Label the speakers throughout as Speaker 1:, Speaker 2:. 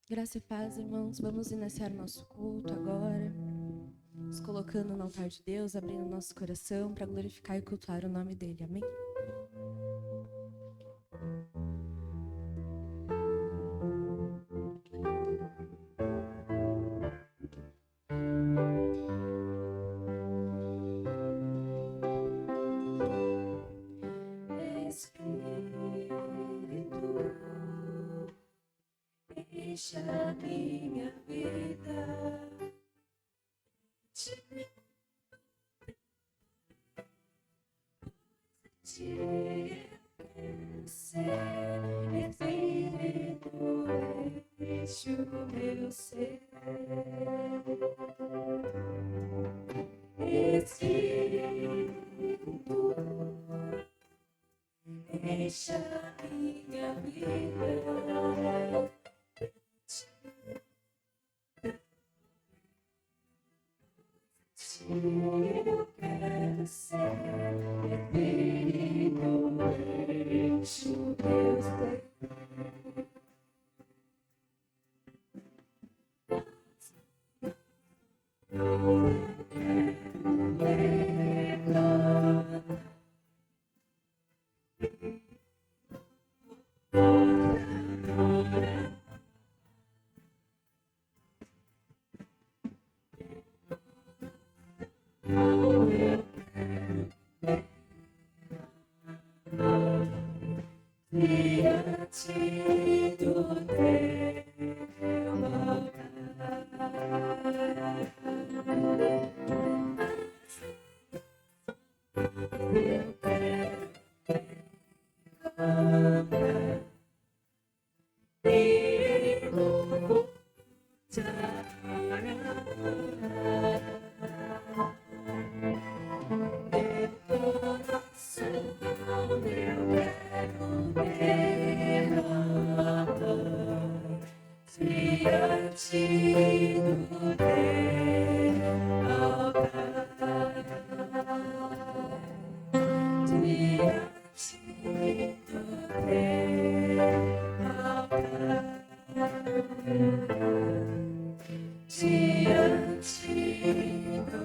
Speaker 1: Graça e paz, irmãos. Vamos iniciar o nosso culto agora, nos colocando no altar de Deus, abrindo nosso coração para glorificar e cultuar o nome dele. Amém? Deixa a minha vida te conhecer, Espírito, enche o meu ser. Espírito, deixa a minha vida. Eu quero ser Espírito, enche o meu ser. Diante do teu altar, eu quero cantar e lutar. Meu coração eu quero derramar diante do teu altar, diante do teu altar, diante do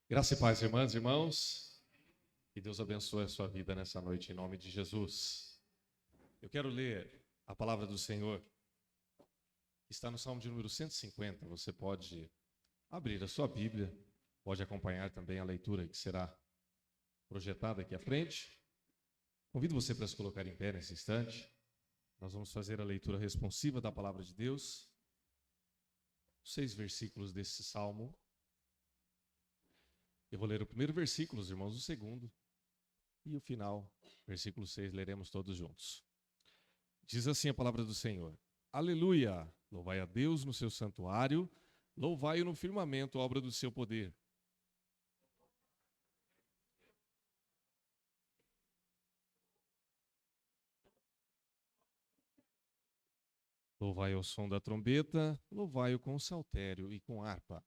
Speaker 2: Graça e paz, irmãs e irmãos. Que Deus abençoe a sua vida nessa noite, em nome de Jesus. Eu quero ler a palavra do Senhor, que está no Salmo de número 150. Você pode abrir a sua Bíblia, pode acompanhar também a leitura que será projetada aqui à frente. Convido você para se colocar em pé nesse instante. Nós vamos fazer a leitura responsiva da palavra de Deus. 6 versículos desse Salmo. Eu vou ler o primeiro versículo, os irmãos, o segundo. E o final, versículo 6, leremos todos juntos. Diz assim a palavra do Senhor. Aleluia! Louvai a Deus no seu santuário, louvai-o no firmamento, obra do seu poder. Louvai ao som da trombeta, louvai-o com saltério e com harpa.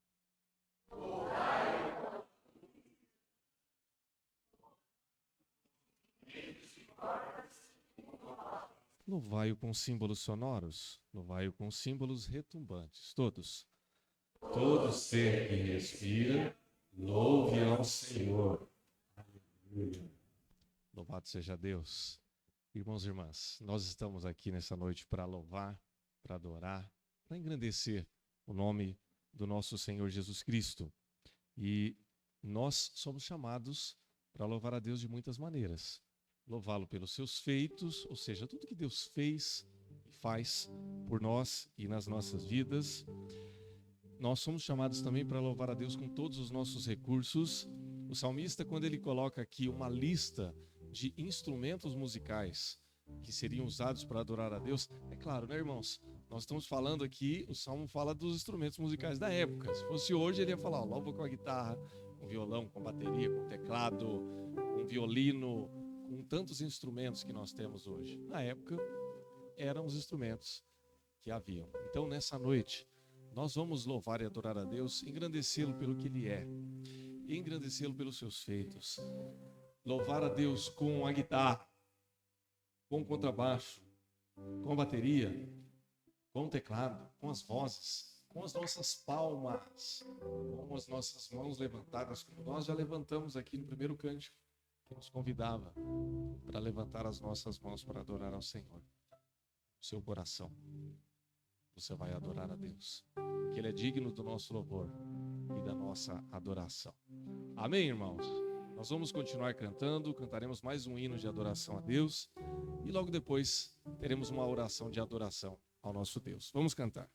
Speaker 2: Louvai-o com símbolos sonoros, louvai-o com símbolos retumbantes. Todos. Todo ser que respira, louve ao Senhor. Aleluia. Louvado seja Deus. Irmãos e irmãs, nós estamos aqui nessa noite para louvar, para adorar, para engrandecer o nome do nosso Senhor Jesus Cristo. E nós somos chamados para louvar a Deus de muitas maneiras. Louvá-lo pelos seus feitos, ou seja, tudo que Deus fez e faz por nós e nas nossas vidas. Nós somos chamados também para louvar a Deus com todos os nossos recursos. O salmista, quando ele coloca aqui uma lista de instrumentos musicais que seriam usados para adorar a Deus, é claro, né, irmãos? Nós estamos falando aqui, o Salmo fala dos instrumentos musicais da época. Se fosse hoje, ele ia falar, ó, louva com a guitarra, com violão, com bateria, com teclado, com violino, com tantos instrumentos que nós temos hoje. Na época, eram os instrumentos que haviam. Então, nessa noite, nós vamos louvar e adorar a Deus, engrandecê-lo pelo que Ele é, e engrandecê-lo pelos seus feitos. Louvar a Deus com a guitarra, com o contrabaixo, com a bateria, com o teclado, com as vozes, com as nossas palmas, com as nossas mãos levantadas, como nós já levantamos aqui no primeiro cântico, que nos convidava para levantar as nossas mãos para adorar ao Senhor. O seu coração, você vai adorar a Deus, que Ele é digno do nosso louvor e da nossa adoração. Amém, irmãos? Nós vamos continuar cantando, cantaremos mais um hino de adoração a Deus e logo depois teremos uma oração de adoração ao nosso Deus. Vamos cantar.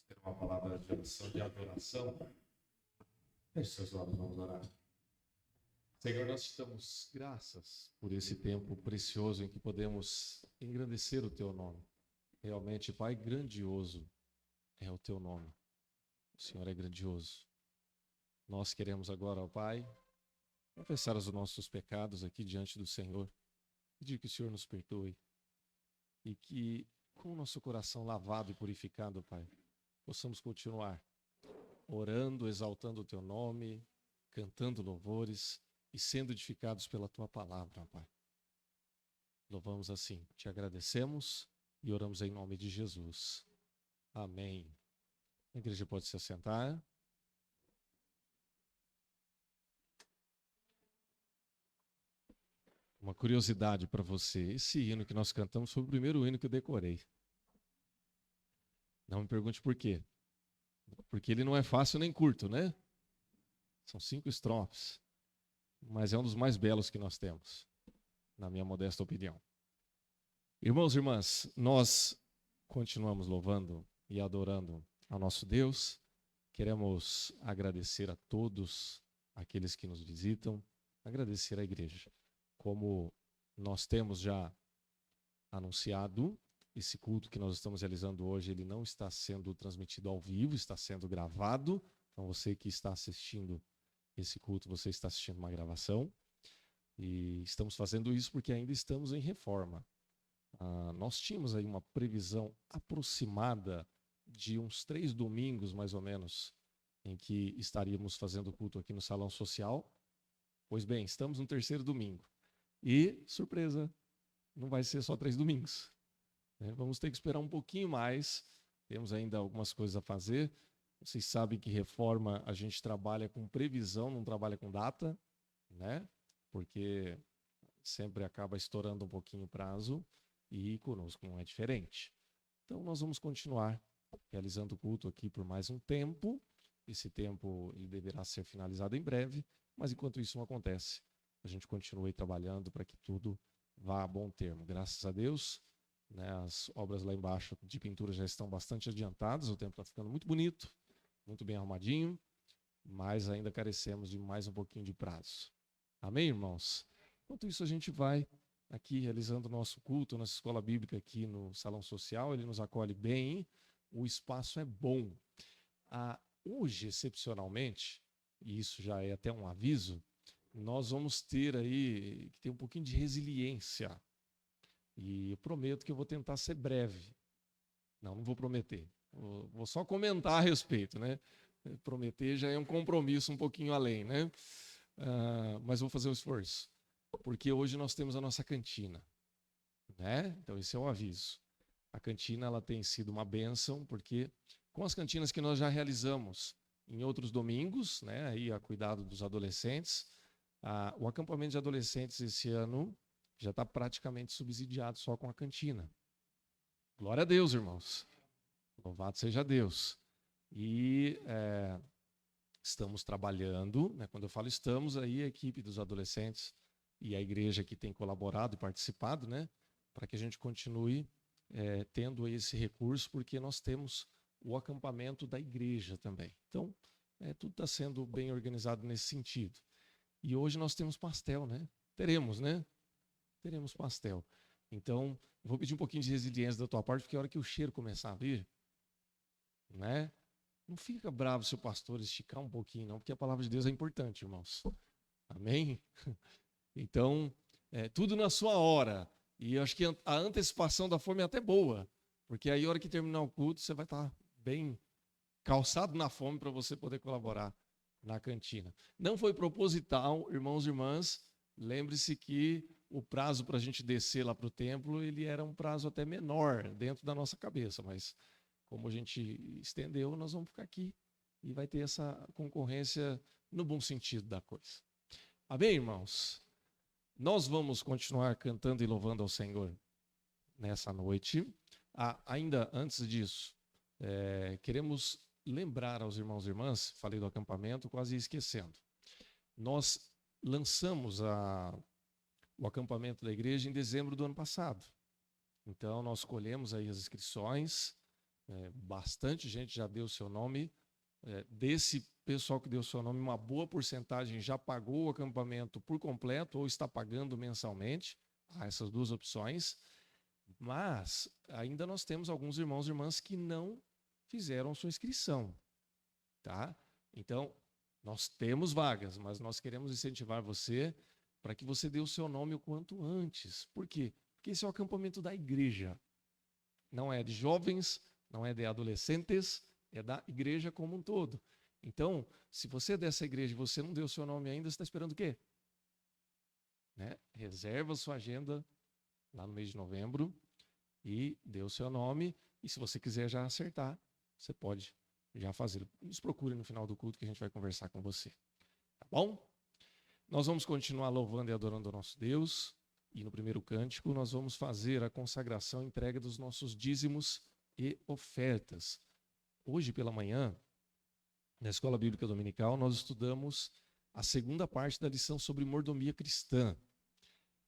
Speaker 2: Ter uma palavra de oração, de adoração. Feche seus olhos, vamos orar. Senhor, nós te damos graças por esse tempo precioso em que podemos engrandecer o teu nome. Realmente, Pai, grandioso é o teu nome. O Senhor é grandioso. Nós queremos agora, ó Pai, confessar os nossos pecados aqui diante do Senhor. Pedir que o Senhor nos perdoe. E que, com o nosso coração lavado e purificado, Pai, possamos continuar orando, exaltando o teu nome, cantando louvores e sendo edificados pela tua palavra, Pai. Louvamos assim, te agradecemos e oramos em nome de Jesus. Amém. A igreja pode se assentar. Uma curiosidade para você, esse hino que nós cantamos foi o primeiro hino que eu decorei. Não me pergunte por quê. Porque ele não é fácil nem curto, né? São 5 estrofes. Mas é um dos mais belos que nós temos, na minha modesta opinião. Irmãos e irmãs, nós continuamos louvando e adorando ao nosso Deus. Queremos agradecer a todos aqueles que nos visitam, agradecer à igreja. Como nós temos já anunciado, esse culto que nós estamos realizando hoje, ele não está sendo transmitido ao vivo, está sendo gravado. Então você que está assistindo esse culto, você está assistindo uma gravação. E estamos fazendo isso porque ainda estamos em reforma. Nós tínhamos aí uma previsão aproximada de uns 3 domingos, mais ou menos, em que estaríamos fazendo culto aqui no Salão Social. Pois bem, estamos no 3º domingo. E, surpresa, não vai ser só 3 domingos. Vamos ter que esperar um pouquinho mais. Temos ainda algumas coisas a fazer. Vocês sabem que reforma a gente trabalha com previsão, não trabalha com data, né? Porque sempre acaba estourando um pouquinho o prazo e conosco não é diferente. Então nós vamos continuar realizando o culto aqui por mais um tempo. Esse tempo ele deverá ser finalizado em breve, mas enquanto isso não acontece, a gente continue trabalhando para que tudo vá a bom termo. Graças a Deus, né, as obras lá embaixo de pintura já estão bastante adiantadas, o tempo está ficando muito bonito, muito bem arrumadinho, mas ainda carecemos de mais um pouquinho de prazo. Amém, irmãos? Enquanto isso, a gente vai aqui realizando o nosso culto, nossa escola bíblica aqui no Salão Social, ele nos acolhe bem, o espaço é bom. Hoje, excepcionalmente, e isso já é até um aviso, nós vamos ter aí que ter um pouquinho de resiliência. E eu prometo que eu vou tentar ser breve. Não vou prometer. Vou só comentar a respeito, né? Prometer já é um compromisso um pouquinho além, né? Mas vou fazer o esforço. Porque hoje nós temos a nossa cantina, né? Então esse é o aviso. A cantina ela tem sido uma bênção, porque com as cantinas que nós já realizamos em outros domingos, né? Aí a cuidado dos adolescentes, o acampamento de adolescentes esse ano já está praticamente subsidiado só com a cantina. Glória a Deus, irmãos. Louvado seja Deus. E estamos trabalhando, né? Quando eu falo estamos, aí a equipe dos adolescentes e a igreja que tem colaborado e participado, né? Para que a gente continue tendo esse recurso, porque nós temos o acampamento da igreja também. Então, tudo está sendo bem organizado nesse sentido. E hoje nós temos pastel, né? Teremos, né? Teremos pastel. Então, vou pedir um pouquinho de resiliência da tua parte, porque a hora que o cheiro começar a vir, né? Não fica bravo se o pastor esticar um pouquinho, não, porque a palavra de Deus é importante, irmãos. Amém? Então, tudo na sua hora. E eu acho que a antecipação da fome é até boa, porque aí a hora que terminar o culto, você vai estar bem calçado na fome para você poder colaborar na cantina. Não foi proposital, irmãos e irmãs. Lembre-se que o prazo para a gente descer lá para o templo, ele era um prazo até menor dentro da nossa cabeça, mas como a gente estendeu, nós vamos ficar aqui e vai ter essa concorrência no bom sentido da coisa. Amém, irmãos? Nós vamos continuar cantando e louvando ao Senhor nessa noite. Ainda antes disso, queremos lembrar aos irmãos e irmãs, falei do acampamento, quase esquecendo. Nós lançamos o acampamento da igreja em dezembro do ano passado. Então, nós colhemos aí as inscrições, bastante gente já deu seu nome. Desse pessoal que deu seu nome, uma boa porcentagem já pagou o acampamento por completo ou está pagando mensalmente. Há essas duas opções. Mas ainda nós temos alguns irmãos e irmãs que não fizeram sua inscrição. Tá? Então, nós temos vagas, mas nós queremos incentivar você para que você dê o seu nome o quanto antes. Por quê? Porque esse é o acampamento da igreja. Não é de jovens, não é de adolescentes, é da igreja como um todo. Então, se você é dessa igreja e você não deu o seu nome ainda, você está esperando o quê? Né? Reserva sua agenda lá no mês de novembro e dê o seu nome. E se você quiser já acertar, você pode já fazer. Nos procure no final do culto que a gente vai conversar com você. Tá bom? Nós vamos continuar louvando e adorando o nosso Deus. E no primeiro cântico nós vamos fazer a consagração e entrega dos nossos dízimos e ofertas. Hoje pela manhã, na Escola Bíblica Dominical, nós estudamos a segunda parte da lição sobre mordomia cristã.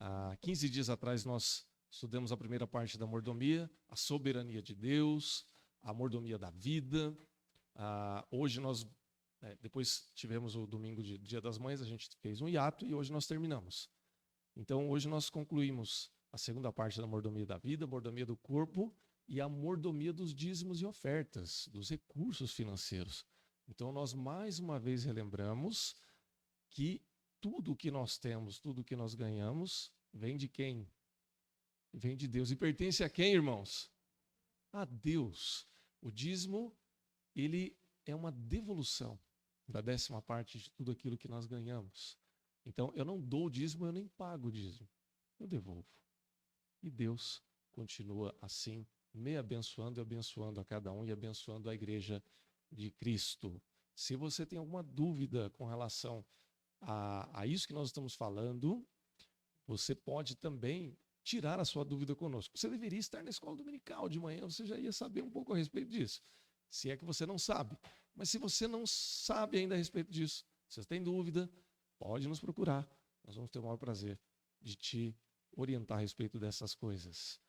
Speaker 2: Há 15 dias atrás nós estudamos a primeira parte da mordomia, a soberania de Deus, a mordomia da vida. Hoje nós, depois tivemos o domingo de Dia das Mães, a gente fez um hiato e hoje nós terminamos. Então hoje nós concluímos a segunda parte da mordomia da vida, a mordomia do corpo e a mordomia dos dízimos e ofertas, dos recursos financeiros. Então nós mais uma vez relembramos que tudo o que nós temos, tudo o que nós ganhamos, vem de quem? Vem de Deus. E pertence a quem, irmãos? A Deus. O dízimo, ele é uma devolução da 10ª parte de tudo aquilo que nós ganhamos. Então, eu não dou o dízimo, eu nem pago o dízimo. Eu devolvo. E Deus continua assim, me abençoando e abençoando a cada um e abençoando a igreja de Cristo. Se você tem alguma dúvida com relação a isso que nós estamos falando, você pode também tirar a sua dúvida conosco. Você deveria estar na escola dominical de manhã, você já ia saber um pouco a respeito disso. Se é que você não sabe. Mas se você não sabe ainda a respeito disso, se você tem dúvida, pode nos procurar. Nós vamos ter o maior prazer de te orientar a respeito dessas coisas.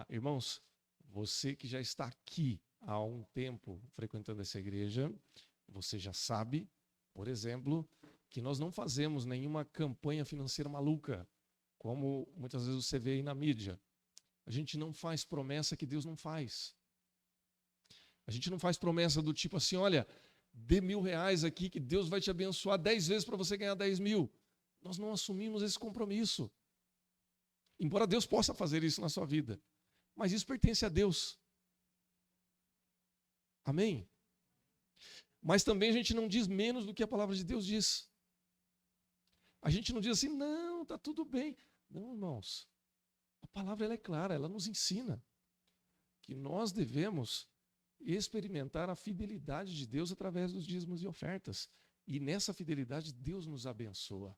Speaker 2: Irmãos, você que já está aqui há um tempo frequentando essa igreja, você já sabe, por exemplo, que nós não fazemos nenhuma campanha financeira maluca, como muitas vezes você vê aí na mídia. A gente não faz promessa que Deus não faz. A gente não faz promessa do tipo assim, olha, dê R$1.000 aqui que Deus vai te abençoar 10 vezes para você ganhar 10.000. Nós não assumimos esse compromisso. Embora Deus possa fazer isso na sua vida. Mas isso pertence a Deus. Amém? Mas também a gente não diz menos do que a palavra de Deus diz. A gente não diz assim, não, está tudo bem. Não, irmãos. A palavra ela é clara, ela nos ensina que nós devemos experimentar a fidelidade de Deus através dos dízimos e ofertas. E nessa fidelidade Deus nos abençoa.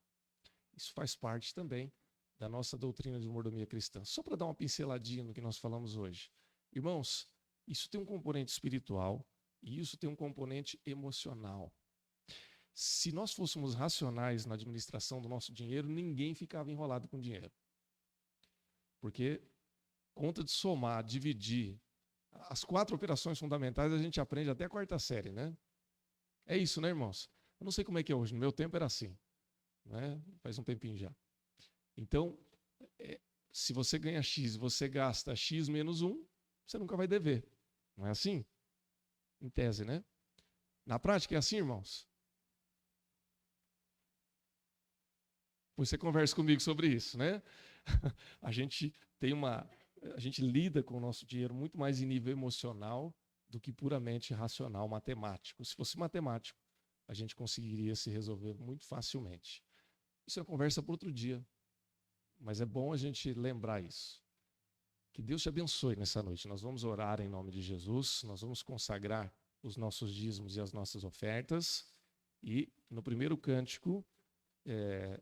Speaker 2: Isso faz parte também da nossa doutrina de mordomia cristã. Só para dar uma pinceladinha no que nós falamos hoje. Irmãos, isso tem um componente espiritual e isso tem um componente emocional. Se nós fôssemos racionais na administração do nosso dinheiro, ninguém ficava enrolado com dinheiro. Porque conta de somar, dividir, as 4 operações fundamentais a gente aprende até a 4ª série, né? É isso, né, irmãos? Eu não sei como é que é hoje, no meu tempo era assim, né? Faz um tempinho já. Então, se você ganha X e você gasta X menos 1, você nunca vai dever. Não é assim? Em tese, né? Na prática é assim, irmãos? Pois você conversa comigo sobre isso, né? A gente lida com o nosso dinheiro muito mais em nível emocional do que puramente racional, matemático. Se fosse matemático, a gente conseguiria se resolver muito facilmente. Isso é conversa para outro dia. mas é bom a gente lembrar isso. Que Deus te abençoe nessa noite. Nós vamos orar em nome de Jesus, nós vamos consagrar os nossos dízimos e as nossas ofertas. E no primeiro cântico,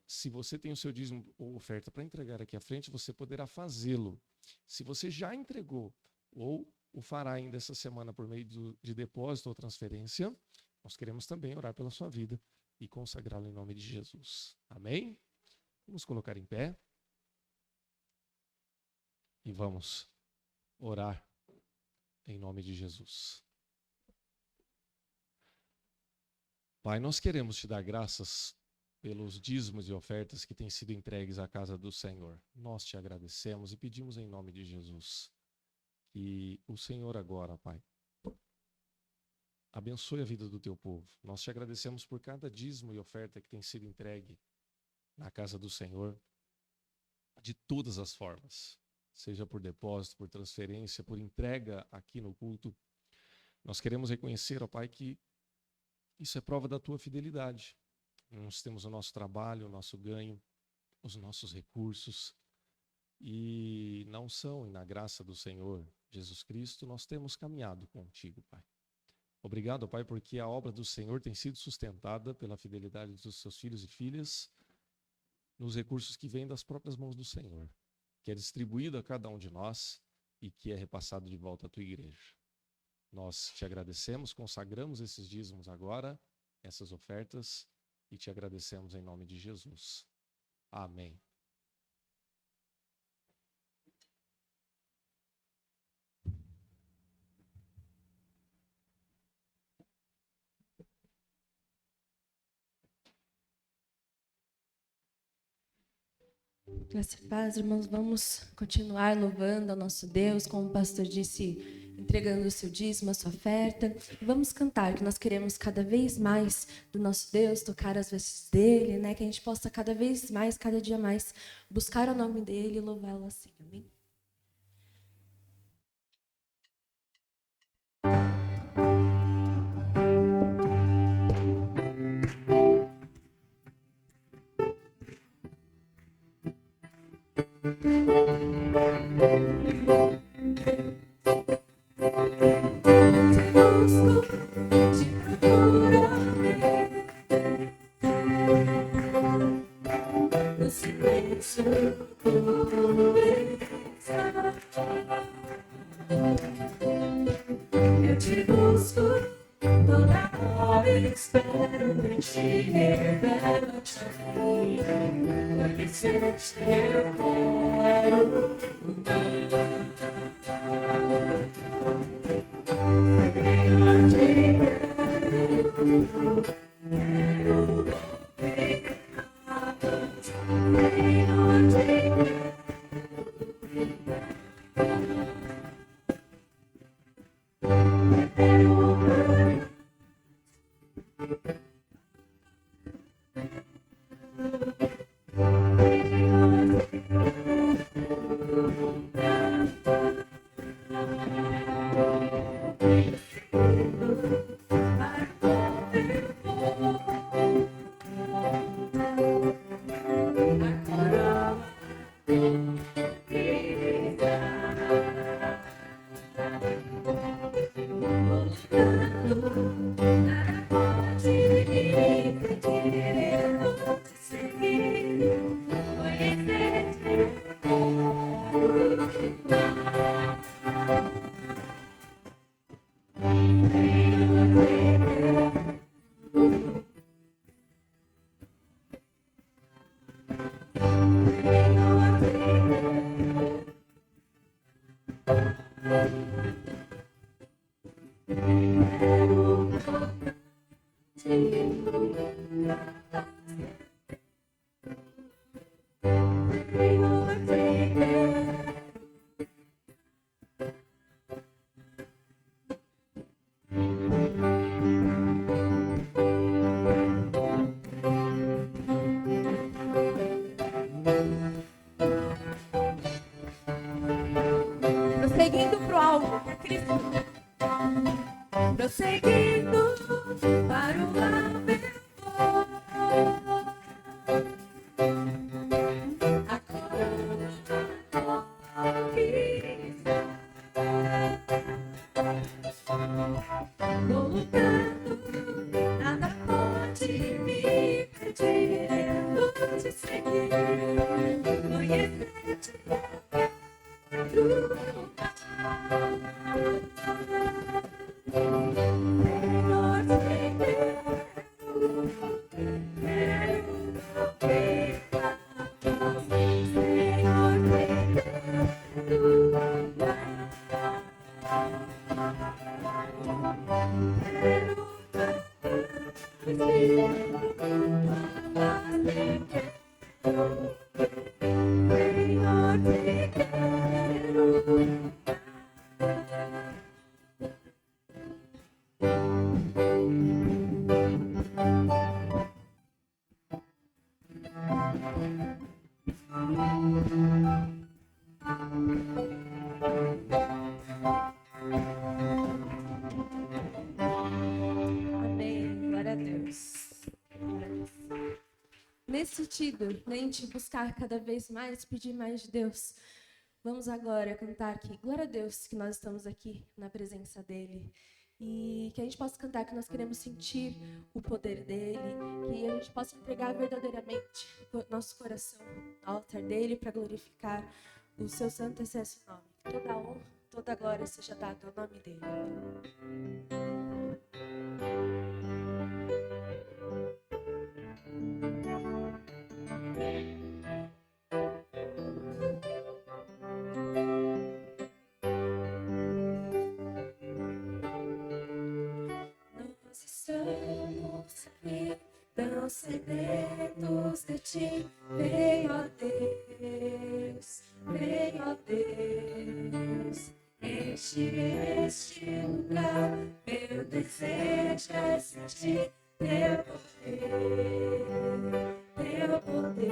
Speaker 2: se você tem o seu dízimo ou oferta para entregar aqui à frente, você poderá fazê-lo. Se você já entregou ou o fará ainda essa semana por meio de depósito ou transferência, nós queremos também orar pela sua vida e consagrá-lo em nome de Jesus. Amém? Vamos colocar em pé e vamos orar em nome de Jesus. Pai, nós queremos te dar graças pelos dízimos e ofertas que têm sido entregues à casa do Senhor. Nós te agradecemos e pedimos em nome de Jesus que o Senhor agora, Pai, abençoe a vida do teu povo. Nós te agradecemos por cada dízimo e oferta que tem sido entregue na casa do Senhor, de todas as formas, seja por depósito, por transferência, por entrega aqui no culto. Nós queremos reconhecer, ó Pai, que isso é prova da tua fidelidade. Nós temos o nosso trabalho, o nosso ganho, os nossos recursos, e na unção e na graça do Senhor Jesus Cristo, nós temos caminhado contigo, Pai. Obrigado, Pai, porque a obra do Senhor tem sido sustentada pela fidelidade dos seus filhos e filhas, nos recursos que vêm das próprias mãos do Senhor, que é distribuído a cada um de nós e que é repassado de volta à tua igreja. Nós te agradecemos, consagramos esses dízimos agora, essas ofertas, e te agradecemos em nome de Jesus. Amém.
Speaker 1: Graça e paz, irmãos, vamos continuar louvando ao nosso Deus, como o pastor disse, entregando o seu dízimo, a sua oferta. E vamos cantar, que nós queremos cada vez mais do nosso Deus, tocar as vestes dele, né? Que a gente possa cada vez mais, cada dia mais, buscar o nome dele e louvá-lo assim, amém?
Speaker 3: Eu te busco, toda hora espero por ti, revela-te a mim, conhecer-te eu quero. Prosseguindo pro alvo, Cristo. Prosseguindo para o alvo. A coroa Senhor, te quero.
Speaker 1: Amém. Glória a Deus. Nesse sentido, né, em te buscar cada vez mais, pedir mais de Deus, vamos agora cantar aqui. Glória a Deus que nós estamos aqui na presença dEle. E que a gente possa cantar que nós queremos sentir o poder dEle, que a gente possa entregar verdadeiramente o nosso coração ao altar dEle para glorificar o seu santo e excelso nome. Toda a honra, toda a glória seja dada ao nome dEle.
Speaker 3: Nós estamos aqui, tão sedentos de ti. Vem, ó Deus, vem, ó Deus. Enche este lugar, meu desejo é sentir teu poder, teu poder.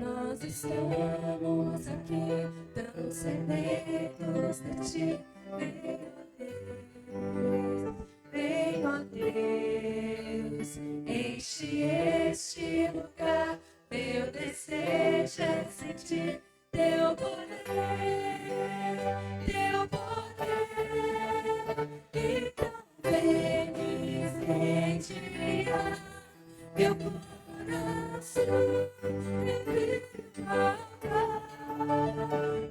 Speaker 3: Nós estamos aqui, tão sedentos de ti. Vem, ó Deus, enche este lugar. Meu desejo é sentir teu poder, teu poder. Então vem me incendiar meu coração.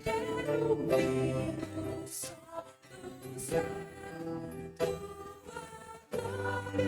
Speaker 3: Quero ouvir o som do céu, tua glória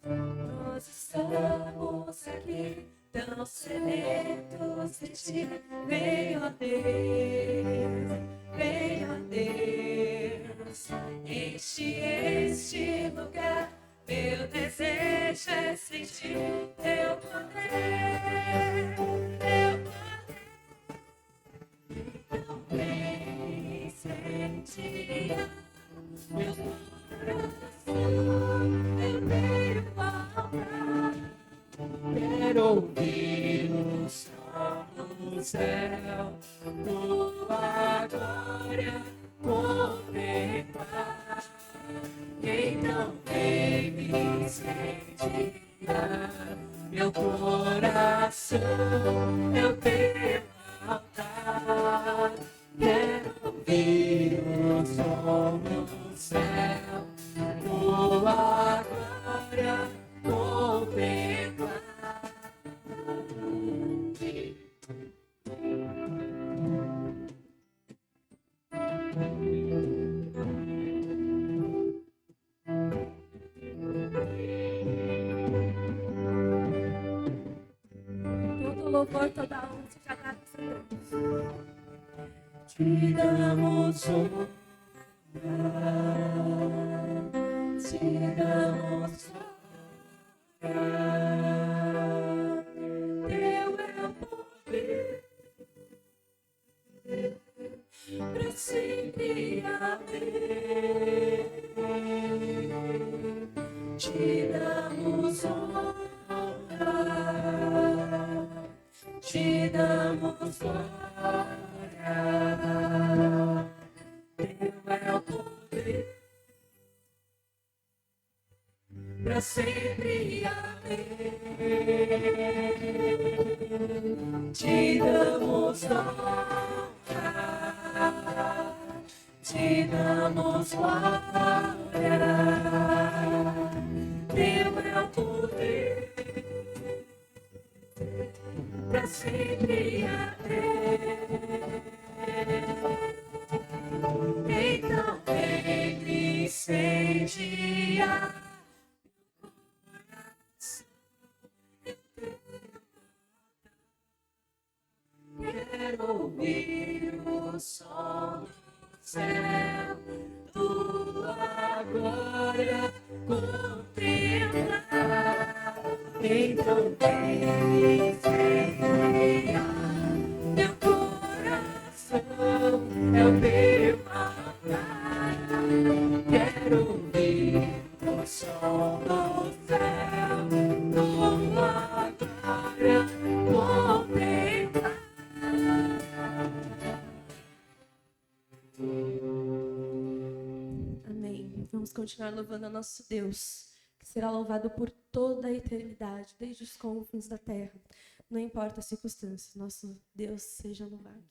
Speaker 3: Nós estamos aqui, tão sedentos de ti. Vem, ó Deus, vem, ó Deus. Enche este lugar, meu desejo é sentir teu poder, teu poder. Então vem incendiar meu coração, eu tenho altar. Quero ouvir o som do céu, tua glória contemplar. Então vem me incendiar meu coração, eu tenho altar. Quero ouvir o som do céu, tua glória contemplar.
Speaker 1: Todo louvor, toda honra seja dada ao Senhor.
Speaker 3: Te damos honra, te damos honra. Teu é o poder, pra sempre, amém. Te damos honra, te damos glória. Teu é o poder, pra sempre, amém. Te damos honra, te damos glória. Teu é o poder, pra sempre, amém. o sol no céu, tua glória contemplar. Então vem, Senhor, meu coração é o teu altar. Quero ouvir o som do céu, tua glória contemplar.
Speaker 1: Amém. Vamos continuar louvando a nosso Deus, que será louvado por toda a eternidade, desde os confins da terra. Não importa as circunstâncias, nosso Deus seja louvado.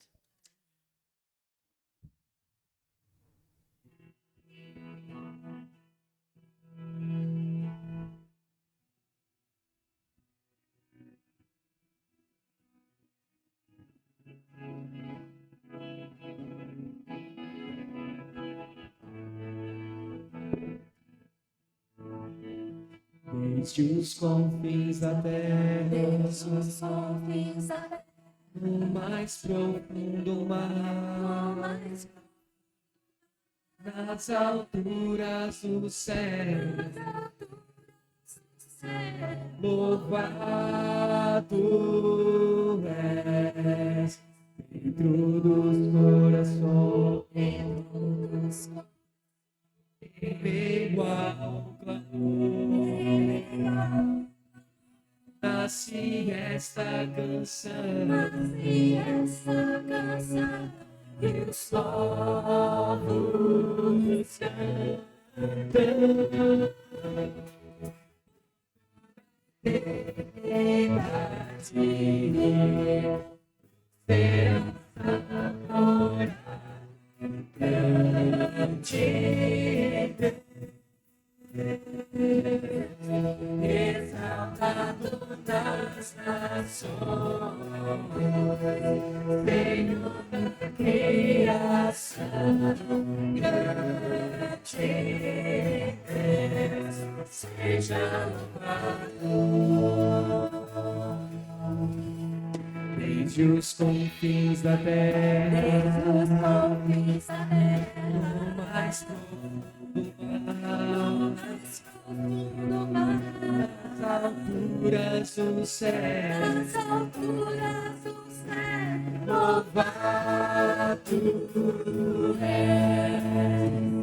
Speaker 3: Desde os confins da terra,
Speaker 1: Desde os confins da terra,
Speaker 3: no mais profundo mar,
Speaker 1: mais
Speaker 3: nas alturas do céu, louvado és dentro dos corações, em meio ao clamor, nasce esta canção, e os povos cantam. Exaltado nas nações, Senhor da criação, grande Deus, seja louvado. Desde os confins da terra, no mais profundo mar, nas alturas do céu, louvado és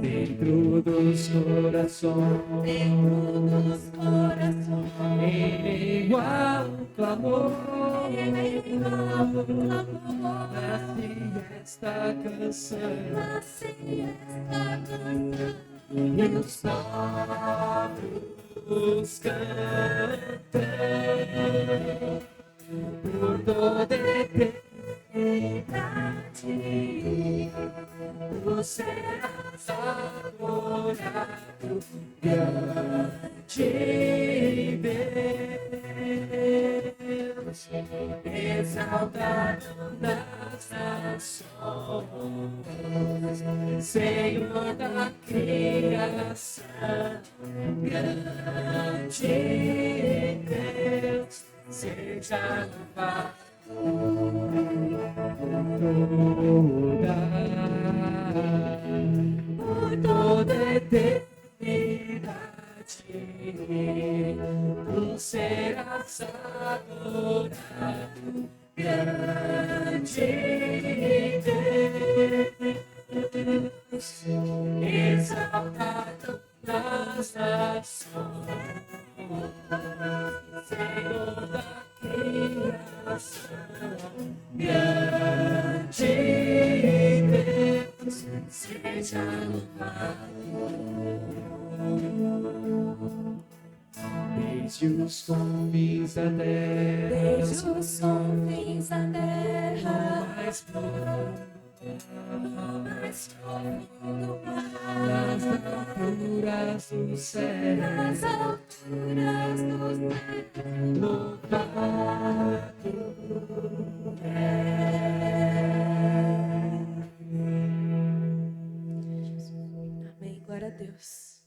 Speaker 3: dentro dos corações, em meio ao clamor, nasce esta canção, e os povos cantam por toda eternidade. Tu serás adorado, grande Deus, exaltado nas nações, Senhor da criação, grande Deus, seja louvado por toda eternidade. Tu serás adorado, grande Deus, exaltado nas nações, Senhor da criação, grande Deus, seja louvado. Desde os confins da terra, mais profundo nas alturas do céu, louvado
Speaker 1: Amém. Glória a Deus.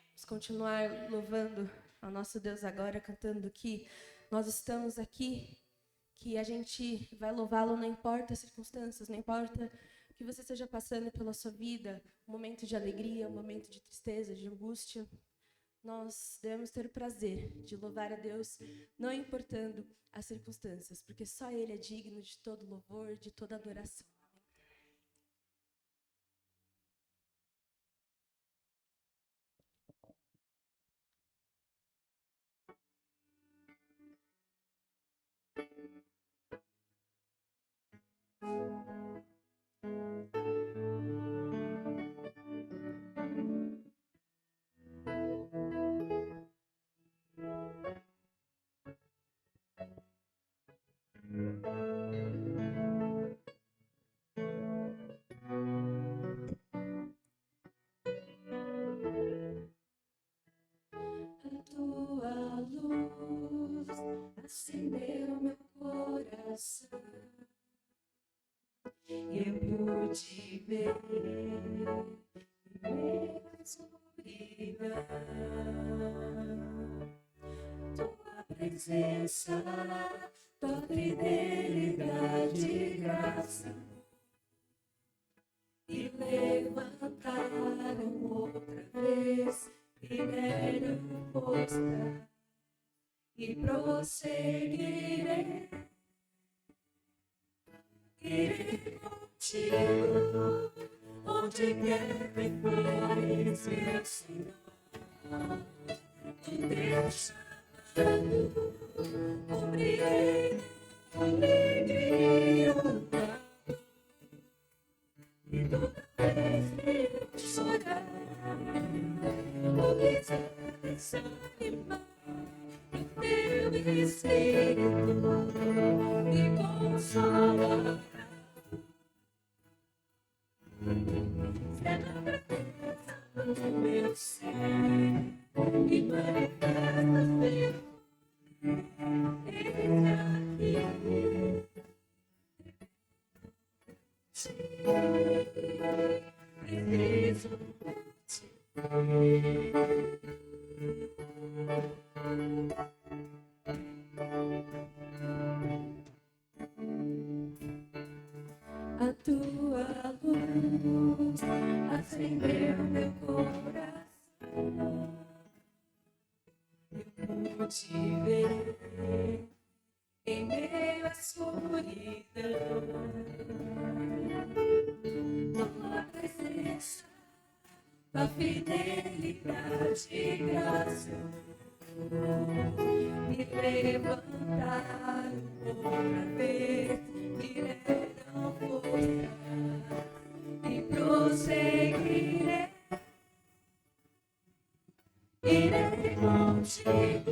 Speaker 1: Vamos continuar louvando ao nosso Deus agora, cantando que nós estamos aqui, que a gente vai louvá-lo, não importa as circunstâncias, não importa que você esteja passando pela sua vida, um momento de alegria, um momento de tristeza, de angústia, nós devemos ter o prazer de louvar a Deus, não importando as circunstâncias, porque só Ele é digno de todo louvor, de toda adoração. A tua luz acendeu meu coração e eu pude ver minha escuridão. Tua presença, tua fidelidade e graça me levantaram outra vez e deram força e prosseguirei. Irei contigo, onde quer que fores, meu Senhor. O teu chamado cumprirei alegria e toda vez que eu chorar, ou quiser desanimar, o teu Espírito me consolará. Será presença do meu ser e manifesta-se. Eis aqui. Preciso de ti. A tua luz acendeu meu coração. Eu pude ver em meio à escuridão tua presença, tua fidelidade e graça me levantaram outra vez, me deram força e prosseguirei. Irei contigo,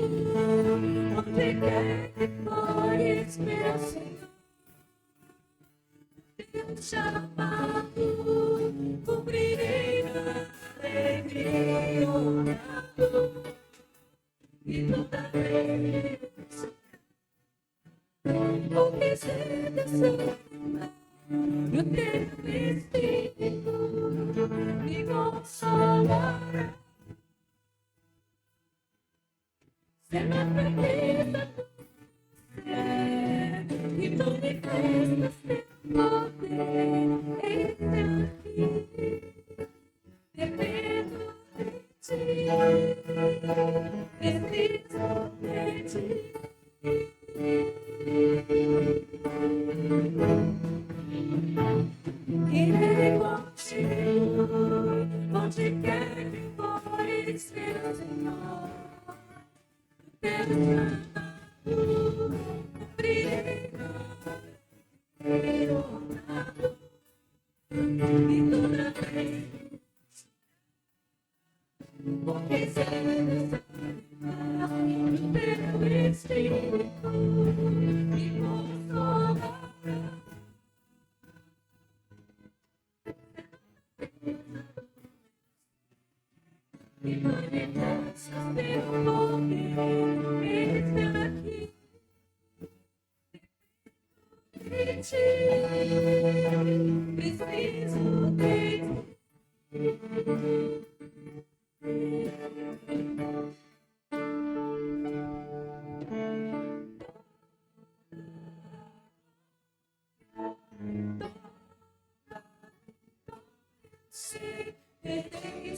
Speaker 1: onde quer que fores, meu Senhor. Teu chamado cumprirei na alegria e toda vez ou quiser desanimar, o teu Espírito me consolará. Será fraqueza e tu me prestas teu poder. Eis aqui, dependo de ti, preciso de ti. Irei contigo, onde quer que fores, meu Senhor. Teu chamado cumprirei na ornado e toda vez ou quiser desanimar, o teu Espírito me consolará. E manifestas teu poder, eis aqui de ti, preciso de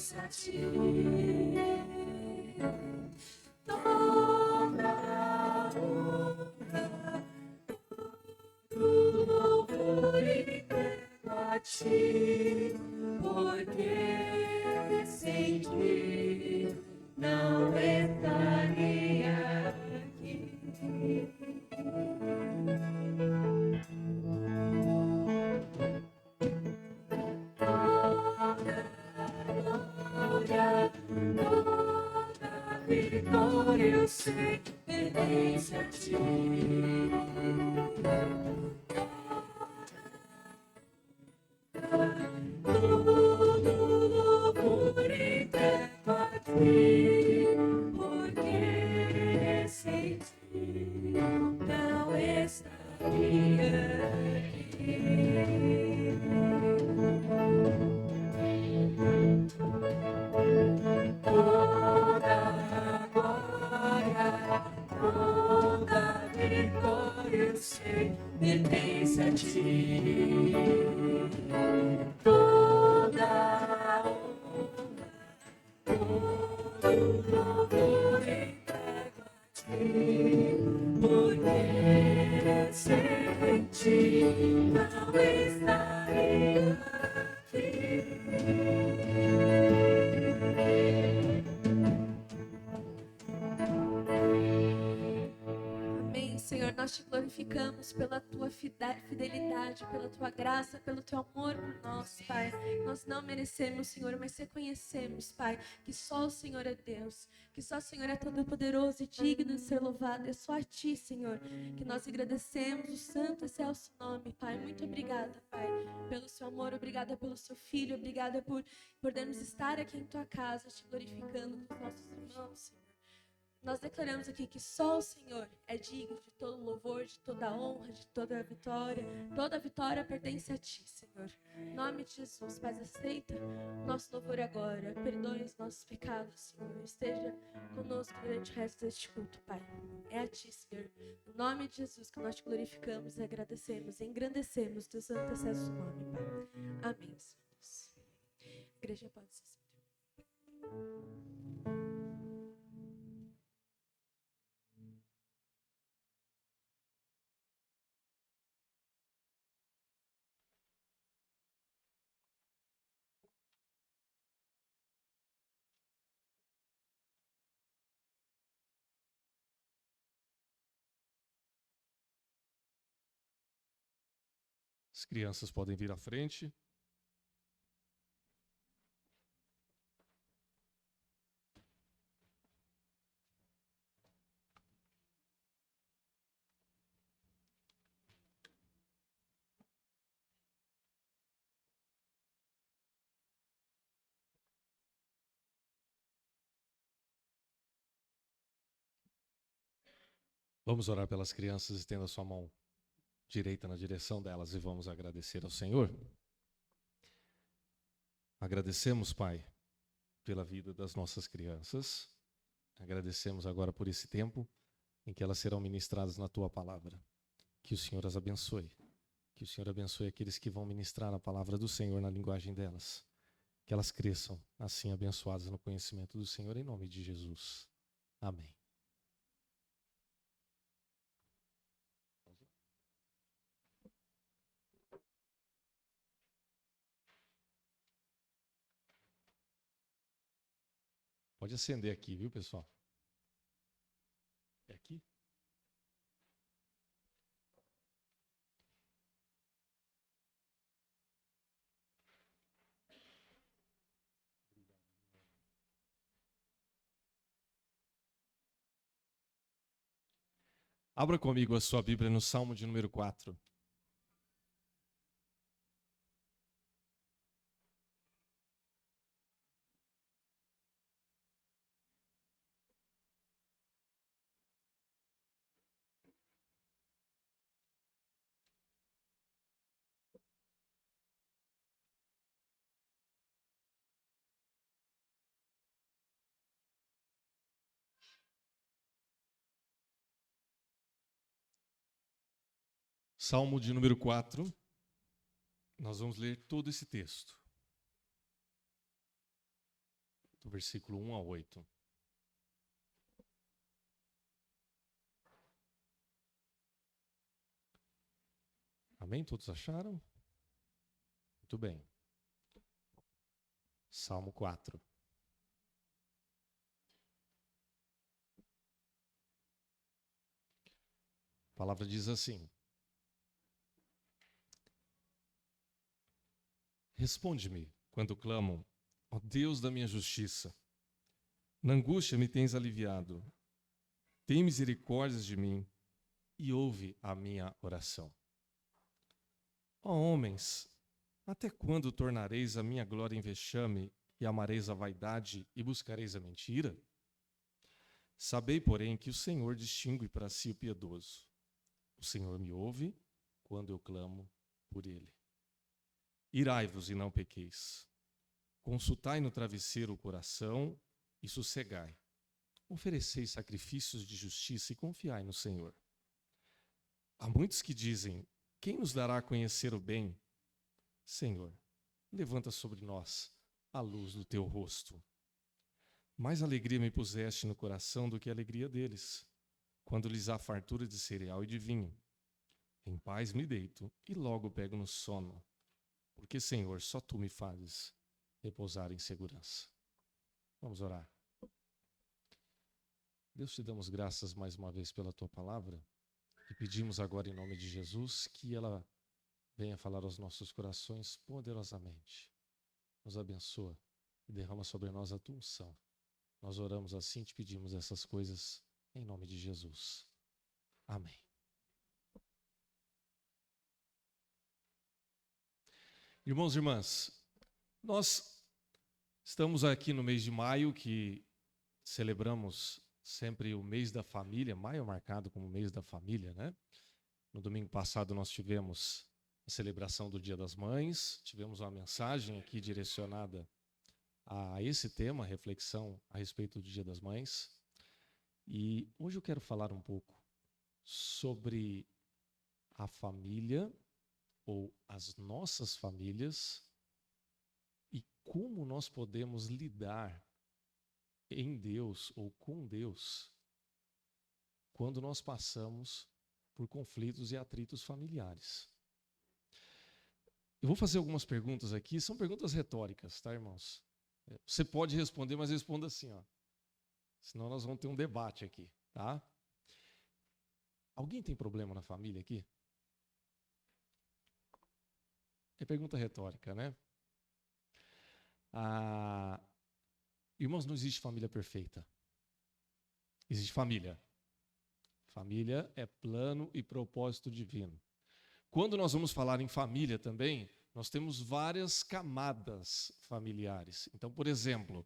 Speaker 3: pertence a ti. Toda a honra, todo louvor entrego a ti, porque sem ti não estaria aqui. Glória, toda vitória eu sei pertence a ti. Todo louvor entrego a ti, porque sem ti não estaria aqui. Toda a glória, toda a vitória eu sei pertence a ti. Toda a honra, todo louvor entrego a ti, porque sem ti não estaria aqui.
Speaker 1: Amém, Senhor, nós te glorificamos pela tua fidelidade, pela tua graça, pelo teu amor por nós, Pai. Nós não merecemos, Senhor, mas reconhecemos, Pai, que só o Senhor é Deus, que só o Senhor é todo-poderoso e digno de ser louvado. É só a Ti, Senhor, que nós agradecemos o santo e excelso nome, Pai. Muito obrigada, Pai, pelo seu amor, obrigada pelo seu filho, obrigada por podermos estar aqui em tua casa, te glorificando com os nossos irmãos, Senhor. Nós declaramos aqui que só o Senhor é digno de todo louvor, de toda honra, de toda vitória. Toda vitória pertence a Ti, Senhor. Em nome de Jesus, Pai, aceita o nosso louvor agora. Perdoe os nossos pecados, Senhor. Esteja conosco durante o resto deste culto, Pai. É a Ti, Senhor. Em nome de Jesus que nós te glorificamos e agradecemos e engrandecemos teu santo e excelso nome, Pai. Amém, Senhor Deus. A igreja pode se sentir.
Speaker 2: As crianças podem vir à frente. Vamos orar pelas crianças, estenda a sua mão direita na direção delas e vamos agradecer ao Senhor. Agradecemos, Pai, pela vida das nossas crianças. Agradecemos agora por esse tempo em que elas serão ministradas na Tua palavra. Que o Senhor as abençoe. Que o Senhor abençoe aqueles que vão ministrar a palavra do Senhor na linguagem delas. Que elas cresçam assim abençoadas no conhecimento do Senhor, em nome de Jesus. Amém. Pode acender aqui, viu, pessoal? É aqui? Abra comigo a sua Bíblia no Salmo de número 4. Salmo de número 4. Nós vamos ler todo esse texto. do versículo 1 a 8. Amém? Todos acharam? Muito bem. Salmo 4. A palavra diz assim: responde-me quando clamo, ó Deus da minha justiça. Na angústia me tens aliviado. Tem misericórdias de mim e ouve a minha oração. Ó homens, até quando tornareis a minha glória em vexame e amareis a vaidade e buscareis a mentira? Sabei, porém, que o Senhor distingue para si o piedoso. O Senhor me ouve quando eu clamo por ele. Irai-vos e não pequeis. Consultai no travesseiro o coração e sossegai. Ofereceis sacrifícios de justiça e confiai no Senhor. Há muitos que dizem: quem nos dará a conhecer o bem? Senhor, levanta sobre nós a luz do teu rosto. Mais alegria me puseste no coração do que a alegria deles, quando lhes há fartura de cereal e de vinho. Em paz me deito e logo pego no sono, porque, Senhor, só tu me fazes repousar em segurança. Vamos orar. Deus, te damos graças mais uma vez pela tua palavra e pedimos agora em nome de Jesus que ela venha falar aos nossos corações poderosamente. Nos abençoa e derrama sobre nós a tua unção. Nós oramos assim e te pedimos essas coisas em nome de Jesus. Amém. Irmãos e irmãs, nós estamos aqui no mês de maio, que celebramos sempre o mês da família. Maio é marcado como o mês da família, né? No domingo passado nós tivemos a celebração do Dia das Mães, tivemos uma mensagem aqui direcionada a esse tema, a reflexão a respeito do Dia das Mães. E hoje eu quero falar um pouco sobre a família ou as nossas famílias e como nós podemos lidar em Deus ou com Deus quando nós passamos por conflitos e atritos familiares. Eu vou fazer algumas perguntas aqui, são perguntas retóricas, tá, irmãos? Você pode responder, mas responda assim, ó. Senão nós vamos ter um debate aqui, tá? Alguém tem problema na família aqui? É pergunta retórica, né? Irmãos, não existe família perfeita. Existe família. Família é plano e propósito divino. Quando nós vamos falar em família também, nós temos várias camadas familiares. Então, por exemplo,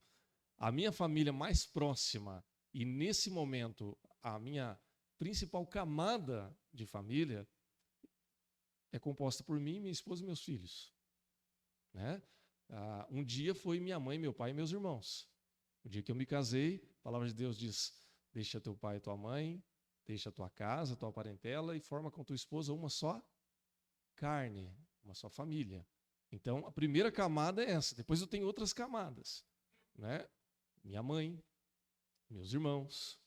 Speaker 2: a minha família mais próxima e, nesse momento, a minha principal camada de família é composta por mim, minha esposa e meus filhos. Né? Um dia foi minha mãe, meu pai e meus irmãos. O dia que eu me casei, a palavra de Deus diz: deixa teu pai e tua mãe, deixa tua casa, tua parentela e forma com tua esposa uma só carne, uma só família. Então, a primeira camada é essa. Depois eu tenho outras camadas. Né? Minha mãe, meus irmãos,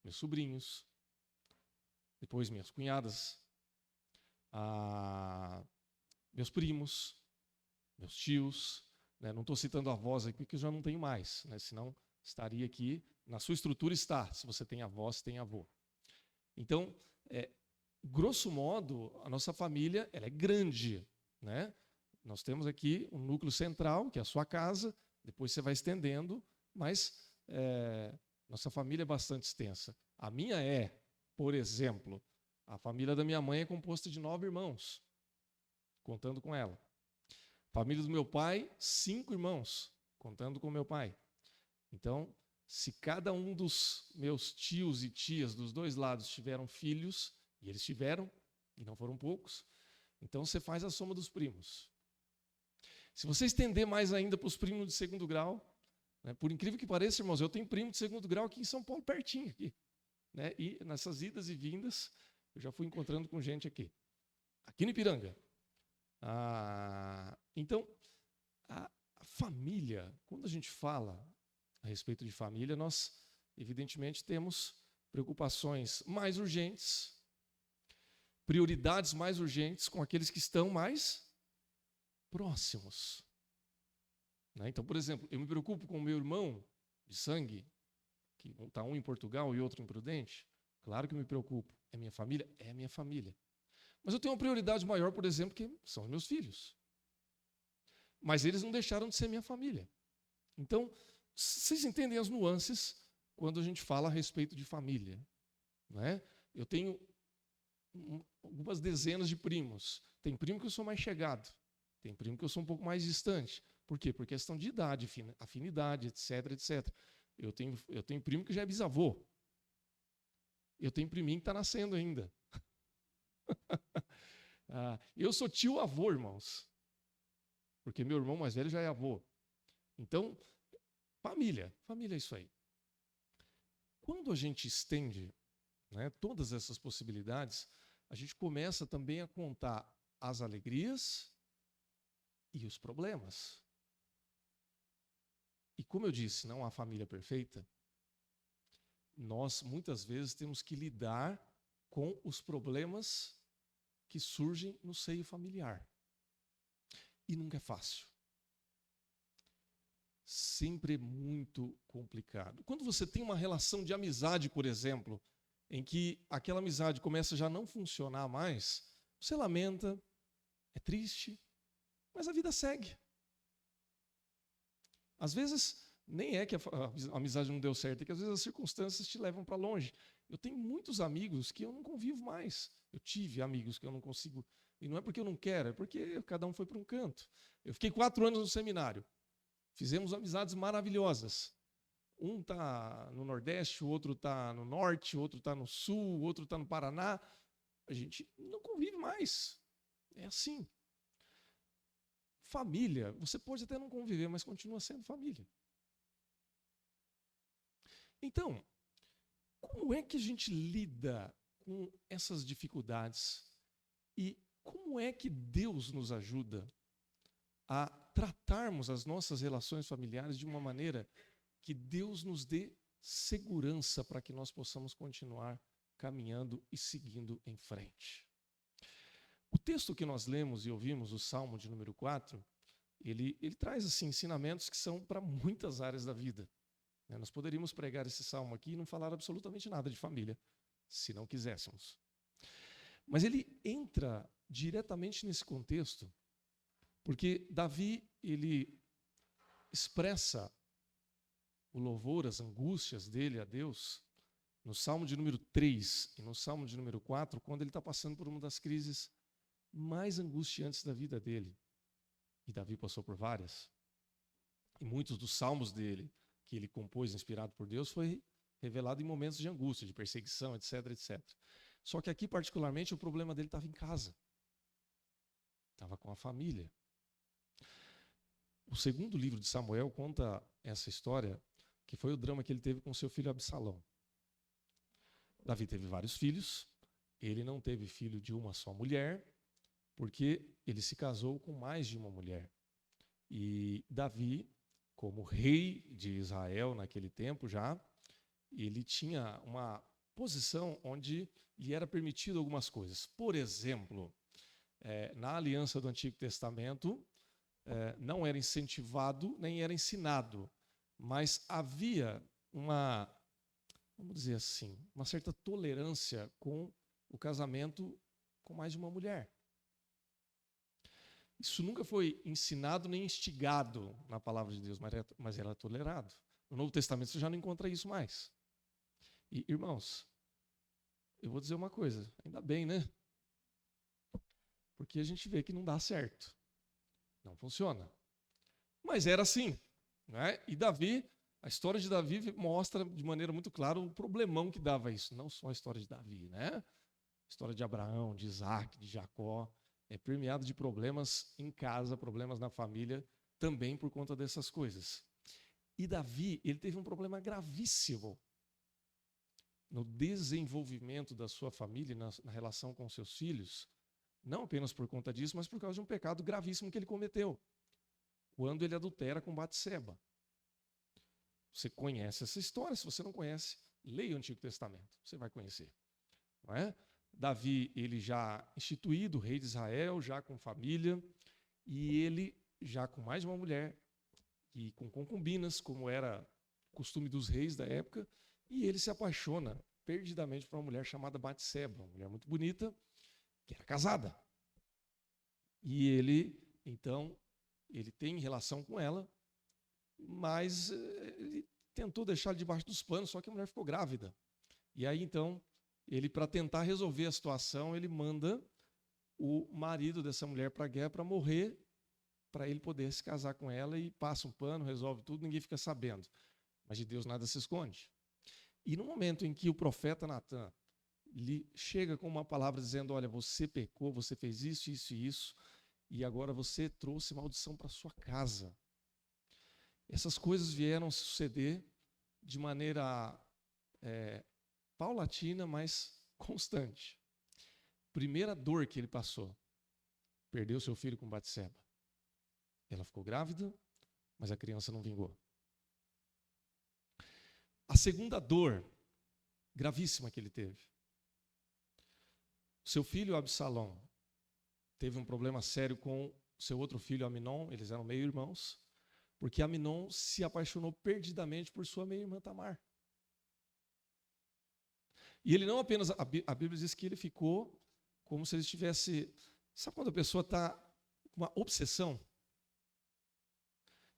Speaker 2: meus sobrinhos, depois minhas cunhadas, meus primos, meus tios, né? Não estou citando avós aqui, porque eu já não tenho mais, né? Senão estaria aqui, na sua estrutura está, se você tem avós, tem avô. Então, grosso modo, a nossa família ela é grande, né? Nós temos aqui um núcleo central, que é a sua casa, depois você vai estendendo, mas nossa família é bastante extensa. A minha por exemplo, a família da minha mãe é composta de 9 irmãos, contando com ela. Família do meu pai, 5 irmãos, contando com meu pai. Então, se cada um dos meus tios e tias dos dois lados tiveram filhos, e eles tiveram, e não foram poucos, então você faz a soma dos primos. Se você estender mais ainda para os primos de segundo grau, né, por incrível que pareça, irmãos, eu tenho primo de segundo grau aqui em São Paulo, pertinho aqui. Né, e nessas idas e vindas, eu já fui encontrando com gente aqui no Ipiranga. Então, a família, quando a gente fala a respeito de família, nós, evidentemente, temos preocupações mais urgentes, prioridades mais urgentes com aqueles que estão mais próximos. Né? Então, por exemplo, eu me preocupo com o meu irmão de sangue, que está um em Portugal e outro em Prudente. Claro que eu me preocupo. É minha família? É minha família. Mas eu tenho uma prioridade maior, por exemplo, que são os meus filhos. Mas eles não deixaram de ser minha família. Então, vocês entendem as nuances quando a gente fala a respeito de família. Né? Eu tenho algumas dezenas de primos. Tem primo que eu sou mais chegado. Tem primo que eu sou um pouco mais distante. Por quê? Por questão de idade, afinidade, etc, etc. Eu tenho primo que já é bisavô. Eu tenho priminho que está nascendo ainda. Eu sou tio-avô, irmãos. Porque meu irmão mais velho já é avô. Então, família é isso aí. Quando a gente estende, né, todas essas possibilidades, a gente começa também a contar as alegrias e os problemas. E como eu disse, não há família perfeita. Nós, muitas vezes, temos que lidar com os problemas que surgem no seio familiar. E nunca é fácil. Sempre é muito complicado. Quando você tem uma relação de amizade, por exemplo, em que aquela amizade começa já a não funcionar mais, você lamenta, é triste, mas a vida segue. Às vezes, nem é que a amizade não deu certo, é que às vezes as circunstâncias te levam para longe. Eu tenho muitos amigos que eu não convivo mais. Eu tive amigos que eu não consigo. E não é porque eu não quero, é porque cada um foi para um canto. Eu fiquei 4 anos no seminário. Fizemos amizades maravilhosas. Um está no Nordeste, o outro está no Norte, o outro está no Sul, o outro está no Paraná. A gente não convive mais. É assim. Família, você pode até não conviver, mas continua sendo família. Então, como é que a gente lida com essas dificuldades? E como é que Deus nos ajuda a tratarmos as nossas relações familiares de uma maneira que Deus nos dê segurança para que nós possamos continuar caminhando e seguindo em frente? O texto que nós lemos e ouvimos, o Salmo de número 4, ele traz assim, ensinamentos que são para muitas áreas da vida. Nós poderíamos pregar esse salmo aqui e não falar absolutamente nada de família, se não quiséssemos. Mas ele entra diretamente nesse contexto, porque Davi, ele expressa o louvor, as angústias dele a Deus, no Salmo de número 3 e no Salmo de número 4, quando ele está passando por uma das crises mais angustiantes da vida dele. E Davi passou por várias. E muitos dos salmos dele, que ele compôs inspirado por Deus, foi revelado em momentos de angústia, de perseguição, etc, etc. Só que aqui, particularmente, o problema dele estava em casa. Estava com a família. O segundo livro de Samuel conta essa história, que foi o drama que ele teve com seu filho Absalão. Davi teve vários filhos, ele não teve filho de uma só mulher, porque ele se casou com mais de uma mulher. E Davi, como rei de Israel naquele tempo já, ele tinha uma posição onde lhe era permitido algumas coisas. Por exemplo, na aliança do Antigo Testamento, não era incentivado nem era ensinado, mas havia uma, vamos dizer assim, uma certa tolerância com o casamento com mais de uma mulher. Isso nunca foi ensinado nem instigado na palavra de Deus, mas era tolerado. No Novo Testamento você já não encontra isso mais. E, irmãos, eu vou dizer uma coisa, ainda bem, né? Porque a gente vê que não dá certo. Não funciona. Mas era assim. Né? E Davi, a história de Davi mostra de maneira muito clara o problemão que dava isso. Não só a história de Davi, né? A história de Abraão, de Isaac, de Jacó. É permeado de problemas em casa, problemas na família, também por conta dessas coisas. E Davi, ele teve um problema gravíssimo no desenvolvimento da sua família, na relação com seus filhos, não apenas por conta disso, mas por causa de um pecado gravíssimo que ele cometeu, quando ele adultera com Batseba. Você conhece essa história, se você não conhece, leia o Antigo Testamento, você vai conhecer. Não é? Davi, ele já instituído, rei de Israel, já com família, e ele já com mais de uma mulher, e com concubinas, como era costume dos reis da época, e ele se apaixona perdidamente por uma mulher chamada Batseba, uma mulher muito bonita, que era casada. E ele, então, ele tem relação com ela, mas ele tentou deixar debaixo dos panos, só que a mulher ficou grávida. E aí, então, ele, para tentar resolver a situação, ele manda o marido dessa mulher para a guerra para morrer, para ele poder se casar com ela, e passa um pano, resolve tudo, ninguém fica sabendo. Mas de Deus nada se esconde. E no momento em que o profeta Natan lhe chega com uma palavra dizendo: olha, você pecou, você fez isso, isso e isso, e agora você trouxe maldição para sua casa. Essas coisas vieram a suceder de maneira paulatina, mas constante. Primeira dor que ele passou: perdeu seu filho com Batseba. Ela ficou grávida, mas a criança não vingou. A segunda dor gravíssima que ele teve: seu filho Absalão teve um problema sério com seu outro filho Aminon, eles eram meio-irmãos, porque Aminon se apaixonou perdidamente por sua meia-irmã Tamar. E ele não apenas, a Bíblia diz que ele ficou como se ele estivesse... Sabe quando a pessoa está com uma obsessão?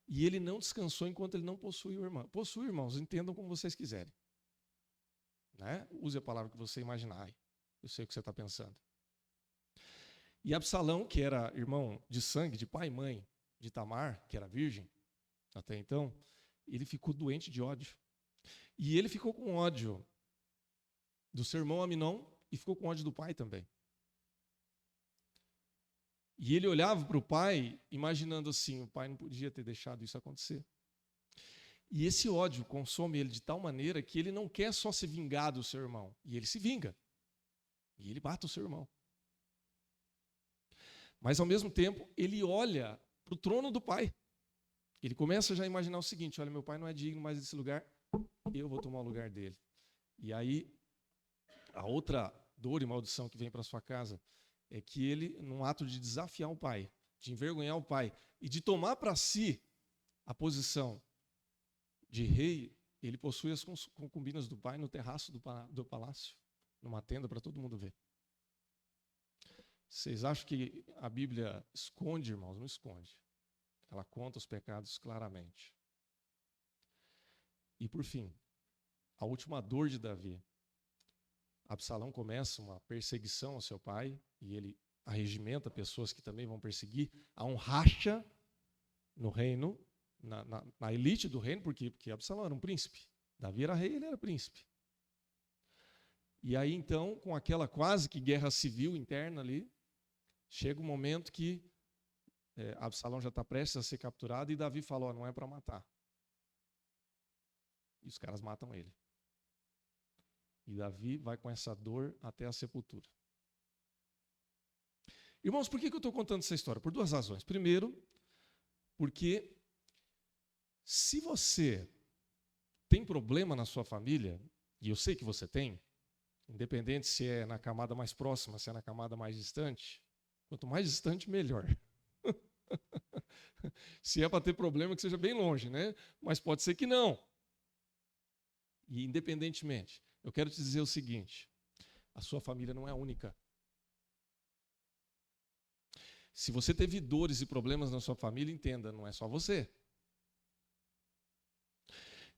Speaker 2: E ele não descansou enquanto ele não possuiu irmã. Possui, irmãos, entendam como vocês quiserem. Né? Use a palavra que você imaginar. Eu sei o que você está pensando. E Absalão, que era irmão de sangue, de pai e mãe de Tamar, que era virgem até então, ele ficou doente de ódio. E ele ficou com ódio do seu irmão Aminon e ficou com ódio do pai também. E ele olhava para o pai, imaginando assim: o pai não podia ter deixado isso acontecer. E esse ódio consome ele de tal maneira que ele não quer só se vingar do seu irmão. E ele se vinga. E ele mata o seu irmão. Mas, ao mesmo tempo, ele olha para o trono do pai. Ele começa já a imaginar o seguinte: olha, meu pai não é digno mais desse lugar, eu vou tomar o lugar dele. E aí, a outra dor e maldição que vem para sua casa é que ele, num ato de desafiar o pai, de envergonhar o pai e de tomar para si a posição de rei, ele possui as concubinas do pai no terraço do palácio, numa tenda para todo mundo ver. Vocês acham que a Bíblia esconde, irmãos? Não esconde. Ela conta os pecados claramente. E, por fim, a última dor de Davi. Absalão começa uma perseguição ao seu pai, e ele arregimenta pessoas que também vão perseguir. Há um racha no reino, na elite do reino, porque Absalão era um príncipe. Davi era rei, ele era príncipe. E aí, então, com aquela quase que guerra civil interna ali, chega um momento que Absalão já está prestes a ser capturado, e Davi fala: não é para matar. E os caras matam ele. E Davi vai com essa dor até a sepultura. Irmãos, por que eu estou contando essa história? Por duas razões. Primeiro, porque se você tem problema na sua família, e eu sei que você tem, independente se é na camada mais próxima, se é na camada mais distante, quanto mais distante, melhor. Se é para ter problema, que seja bem longe, né? Mas pode ser que não. E independentemente, eu quero te dizer o seguinte: a sua família não é única. Se você teve dores e problemas na sua família, entenda, não é só você.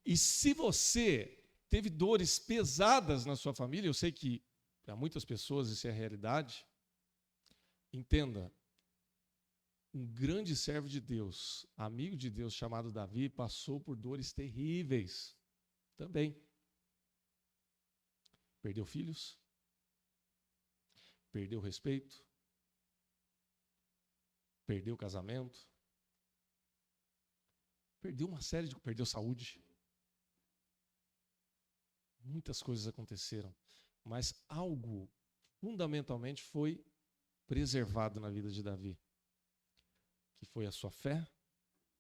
Speaker 2: E se você teve dores pesadas na sua família, eu sei que para muitas pessoas isso é a realidade, entenda, um grande servo de Deus, amigo de Deus chamado Davi, passou por dores terríveis também. Perdeu filhos, perdeu respeito, perdeu casamento, perdeu saúde. Muitas coisas aconteceram, mas algo fundamentalmente foi preservado na vida de Davi, que foi a sua fé,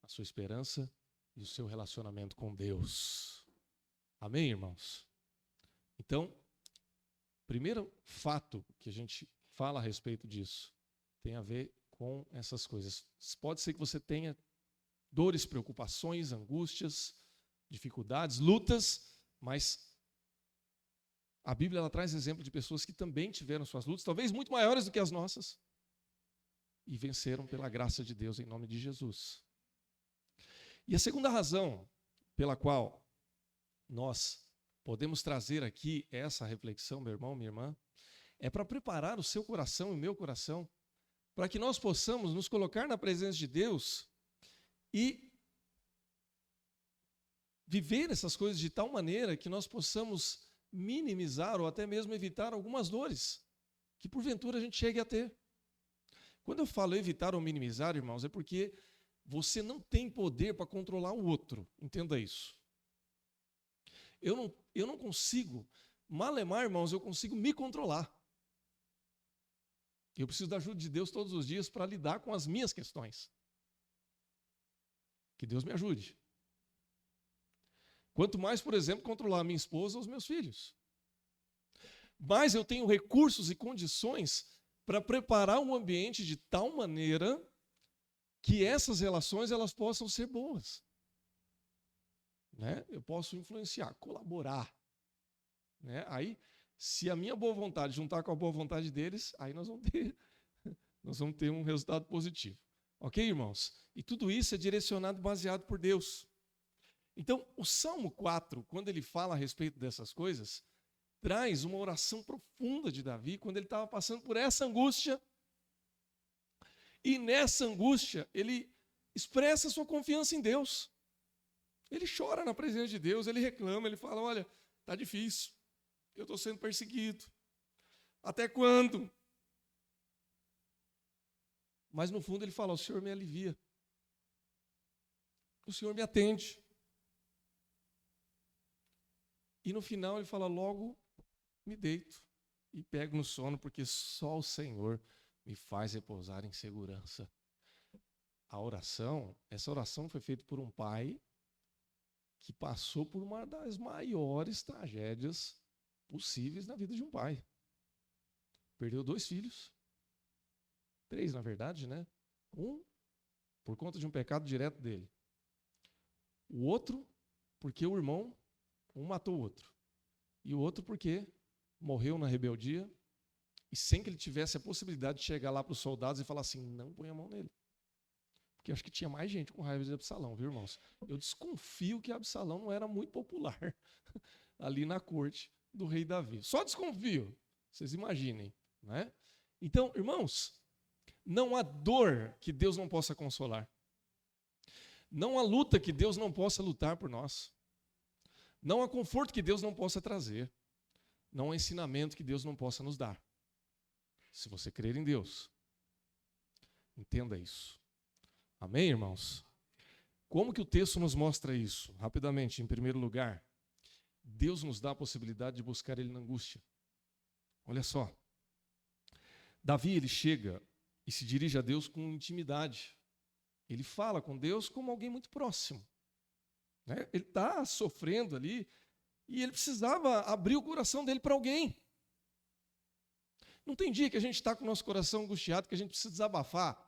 Speaker 2: a sua esperança e o seu relacionamento com Deus. Amém, irmãos? Então, primeiro fato que a gente fala a respeito disso tem a ver com essas coisas. Pode ser que você tenha dores, preocupações, angústias, dificuldades, lutas, mas a Bíblia ela traz exemplo de pessoas que também tiveram suas lutas, talvez muito maiores do que as nossas, e venceram pela graça de Deus em nome de Jesus. E a segunda razão pela qual nós podemos trazer aqui essa reflexão, meu irmão, minha irmã, é para preparar o seu coração e o meu coração, para que nós possamos nos colocar na presença de Deus e viver essas coisas de tal maneira que nós possamos minimizar ou até mesmo evitar algumas dores que porventura a gente chegue a ter. Quando eu falo evitar ou minimizar, irmãos, é porque você não tem poder para controlar o outro. Entenda isso. Eu não consigo, malemar, irmãos, eu consigo me controlar. Eu preciso da ajuda de Deus todos os dias para lidar com as minhas questões. Que Deus me ajude. Quanto mais, por exemplo, controlar a minha esposa ou os meus filhos. Mas eu tenho recursos e condições para preparar um ambiente de tal maneira que essas relações elas possam ser boas. Né? Eu posso influenciar, colaborar. Né? Aí, se a minha boa vontade juntar com a boa vontade deles, aí nós vamos ter um resultado positivo. Ok, irmãos? E tudo isso é direcionado, baseado por Deus. Então, o Salmo 4, quando ele fala a respeito dessas coisas, traz uma oração profunda de Davi, quando ele estava passando por essa angústia. E nessa angústia, ele expressa sua confiança em Deus. Ele chora na presença de Deus, ele reclama, ele fala, olha, está difícil, eu estou sendo perseguido. Até quando? Mas no fundo ele fala, o Senhor me alivia. O Senhor me atende. E no final ele fala, logo me deito e pego no sono, porque só o Senhor me faz repousar em segurança. Essa oração foi feita por um pai que passou por uma das maiores tragédias possíveis na vida de um pai. Perdeu 2 filhos. 3, na verdade, né? Um, por conta de um pecado direto dele. O outro, porque o irmão, um matou o outro. E o outro porque morreu na rebeldia e sem que ele tivesse a possibilidade de chegar lá para os soldados e falar assim, não põe a mão nele. Porque eu acho que tinha mais gente com raiva de Absalão, viu, irmãos? Eu desconfio que Absalão não era muito popular ali na corte do rei Davi. Só desconfio, vocês imaginem, né? Então, irmãos, não há dor que Deus não possa consolar. Não há luta que Deus não possa lutar por nós. Não há conforto que Deus não possa trazer. Não há ensinamento que Deus não possa nos dar. Se você crer em Deus, entenda isso. Amém, irmãos? Como que o texto nos mostra isso? Rapidamente, em primeiro lugar, Deus nos dá a possibilidade de buscar Ele na angústia. Olha só. Davi, ele chega e se dirige a Deus com intimidade. Ele fala com Deus como alguém muito próximo. Né? Ele está sofrendo ali e ele precisava abrir o coração dele para alguém. Não tem dia que a gente está com o nosso coração angustiado que a gente precisa desabafar.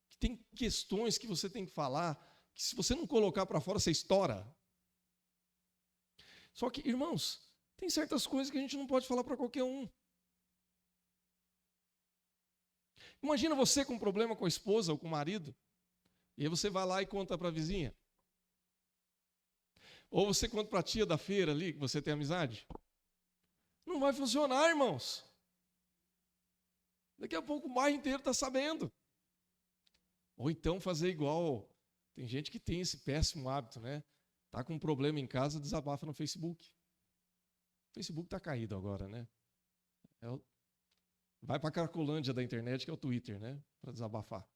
Speaker 2: Que tem questões que você tem que falar, que se você não colocar para fora, você estoura. Só que, irmãos, tem certas coisas que a gente não pode falar para qualquer um. Imagina você com um problema com a esposa ou com o marido, e aí você vai lá e conta para a vizinha. Ou você conta para a tia da feira ali, que você tem amizade. Não vai funcionar, irmãos. Daqui a pouco o bairro inteiro está sabendo. Ou então fazer igual, tem gente que tem esse péssimo hábito, né? Está com um problema em casa, desabafa no Facebook. O Facebook está caído agora, né? Vai para a Cracolândia da internet, que é o Twitter, né? Para desabafar.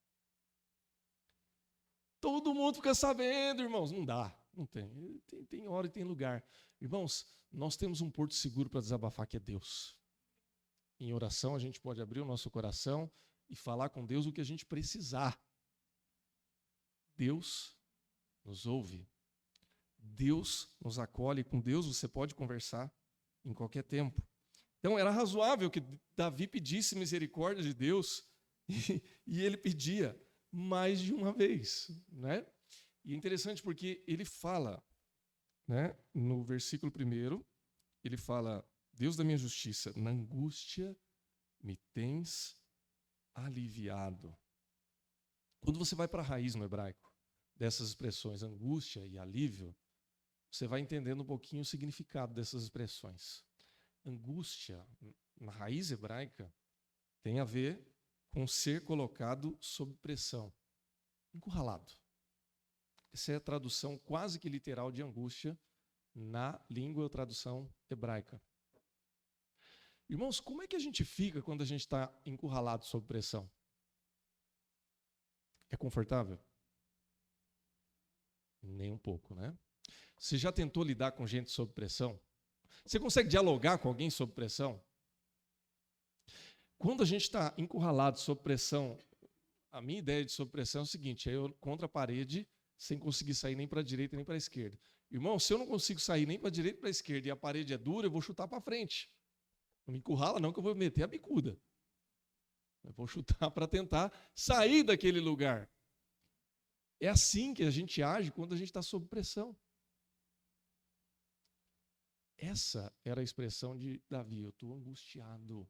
Speaker 2: Todo mundo fica sabendo, irmãos. Não dá, não tem. Tem hora e tem lugar. Irmãos, nós temos um porto seguro para desabafar, que é Deus. Em oração, a gente pode abrir o nosso coração e falar com Deus o que a gente precisar. Deus nos ouve. Deus nos acolhe. Com Deus você pode conversar em qualquer tempo. Então era razoável que Davi pedisse misericórdia de Deus e ele pedia mais de uma vez, né? E é interessante porque ele fala, né, no versículo 1, ele fala: Deus da minha justiça, na angústia me tens aliviado. Quando você vai para a raiz no hebraico dessas expressões, angústia e alívio, você vai entendendo um pouquinho o significado dessas expressões. Angústia, na raiz hebraica, tem a ver com ser colocado sob pressão, encurralado. Essa é a tradução quase que literal de angústia na língua, tradução hebraica. Irmãos, como é que a gente fica quando a gente está encurralado sob pressão? É confortável? Nem um pouco, né? Você já tentou lidar com gente sob pressão? Você consegue dialogar com alguém sob pressão? Quando a gente está encurralado sob pressão, a minha ideia de sob pressão é o seguinte: é eu contra a parede, sem conseguir sair nem para a direita nem para a esquerda. Irmão, se eu não consigo sair nem para a direita nem para a esquerda e a parede é dura, eu vou chutar para frente. Não me encurrala não, que eu vou meter a bicuda. Eu vou chutar para tentar sair daquele lugar. É assim que a gente age quando a gente está sob pressão. Essa era a expressão de Davi: eu estou angustiado.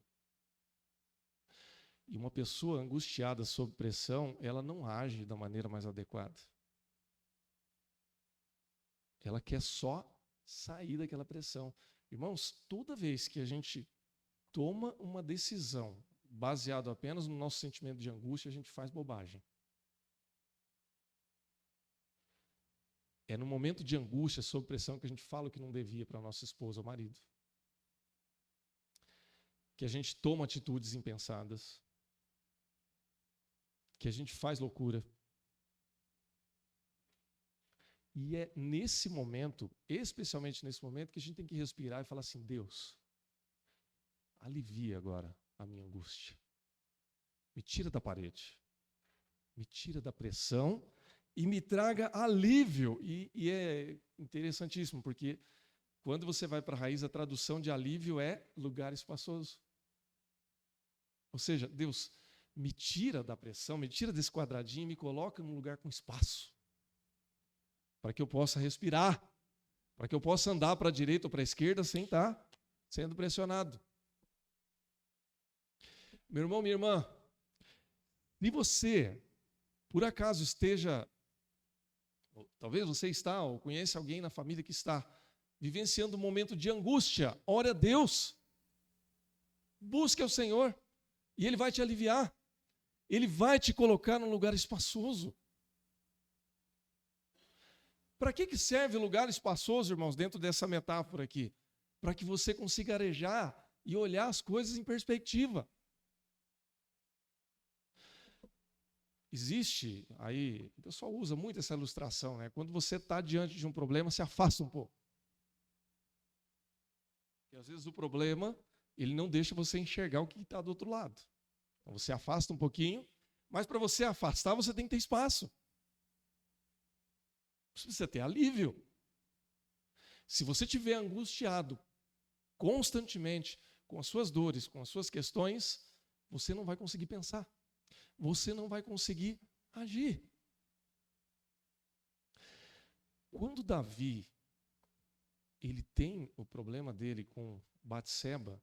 Speaker 2: E uma pessoa angustiada sob pressão, ela não age da maneira mais adequada. Ela quer só sair daquela pressão. Irmãos, toda vez que a gente toma uma decisão baseado apenas no nosso sentimento de angústia, a gente faz bobagem. É no momento de angústia, sob pressão, que a gente fala o que não devia para a nossa esposa ou marido. Que a gente toma atitudes impensadas. Que a gente faz loucura. E é nesse momento, especialmente nesse momento, que a gente tem que respirar e falar assim: Deus, alivia agora a minha angústia. Me tira da parede. Me tira da pressão e me traga alívio. E é interessantíssimo, porque quando você vai para a raiz, a tradução de alívio é lugar espaçoso. Ou seja, Deus, me tira da pressão, me tira desse quadradinho e me coloca num lugar com espaço. Para que eu possa respirar. Para que eu possa andar para a direita ou para a esquerda sem estar sendo pressionado. Meu irmão, minha irmã, se você, por acaso, esteja, ou talvez você está, ou conhece alguém na família que está, vivenciando um momento de angústia, ore a Deus. Busque ao Senhor e Ele vai te aliviar. Ele vai te colocar num lugar espaçoso. Para que serve o lugar espaçoso, irmãos, dentro dessa metáfora aqui? Para que você consiga arejar e olhar as coisas em perspectiva. Existe aí, o pessoal usa muito essa ilustração, né? Quando você está diante de um problema, se afasta um pouco. E às vezes o problema, ele não deixa você enxergar o que está do outro lado. Então você afasta um pouquinho, mas para você afastar, você tem que ter espaço. Você precisa ter alívio. Se você estiver angustiado constantemente com as suas dores, com as suas questões, você não vai conseguir pensar. Você não vai conseguir agir. Quando Davi, ele tem o problema dele com Batseba,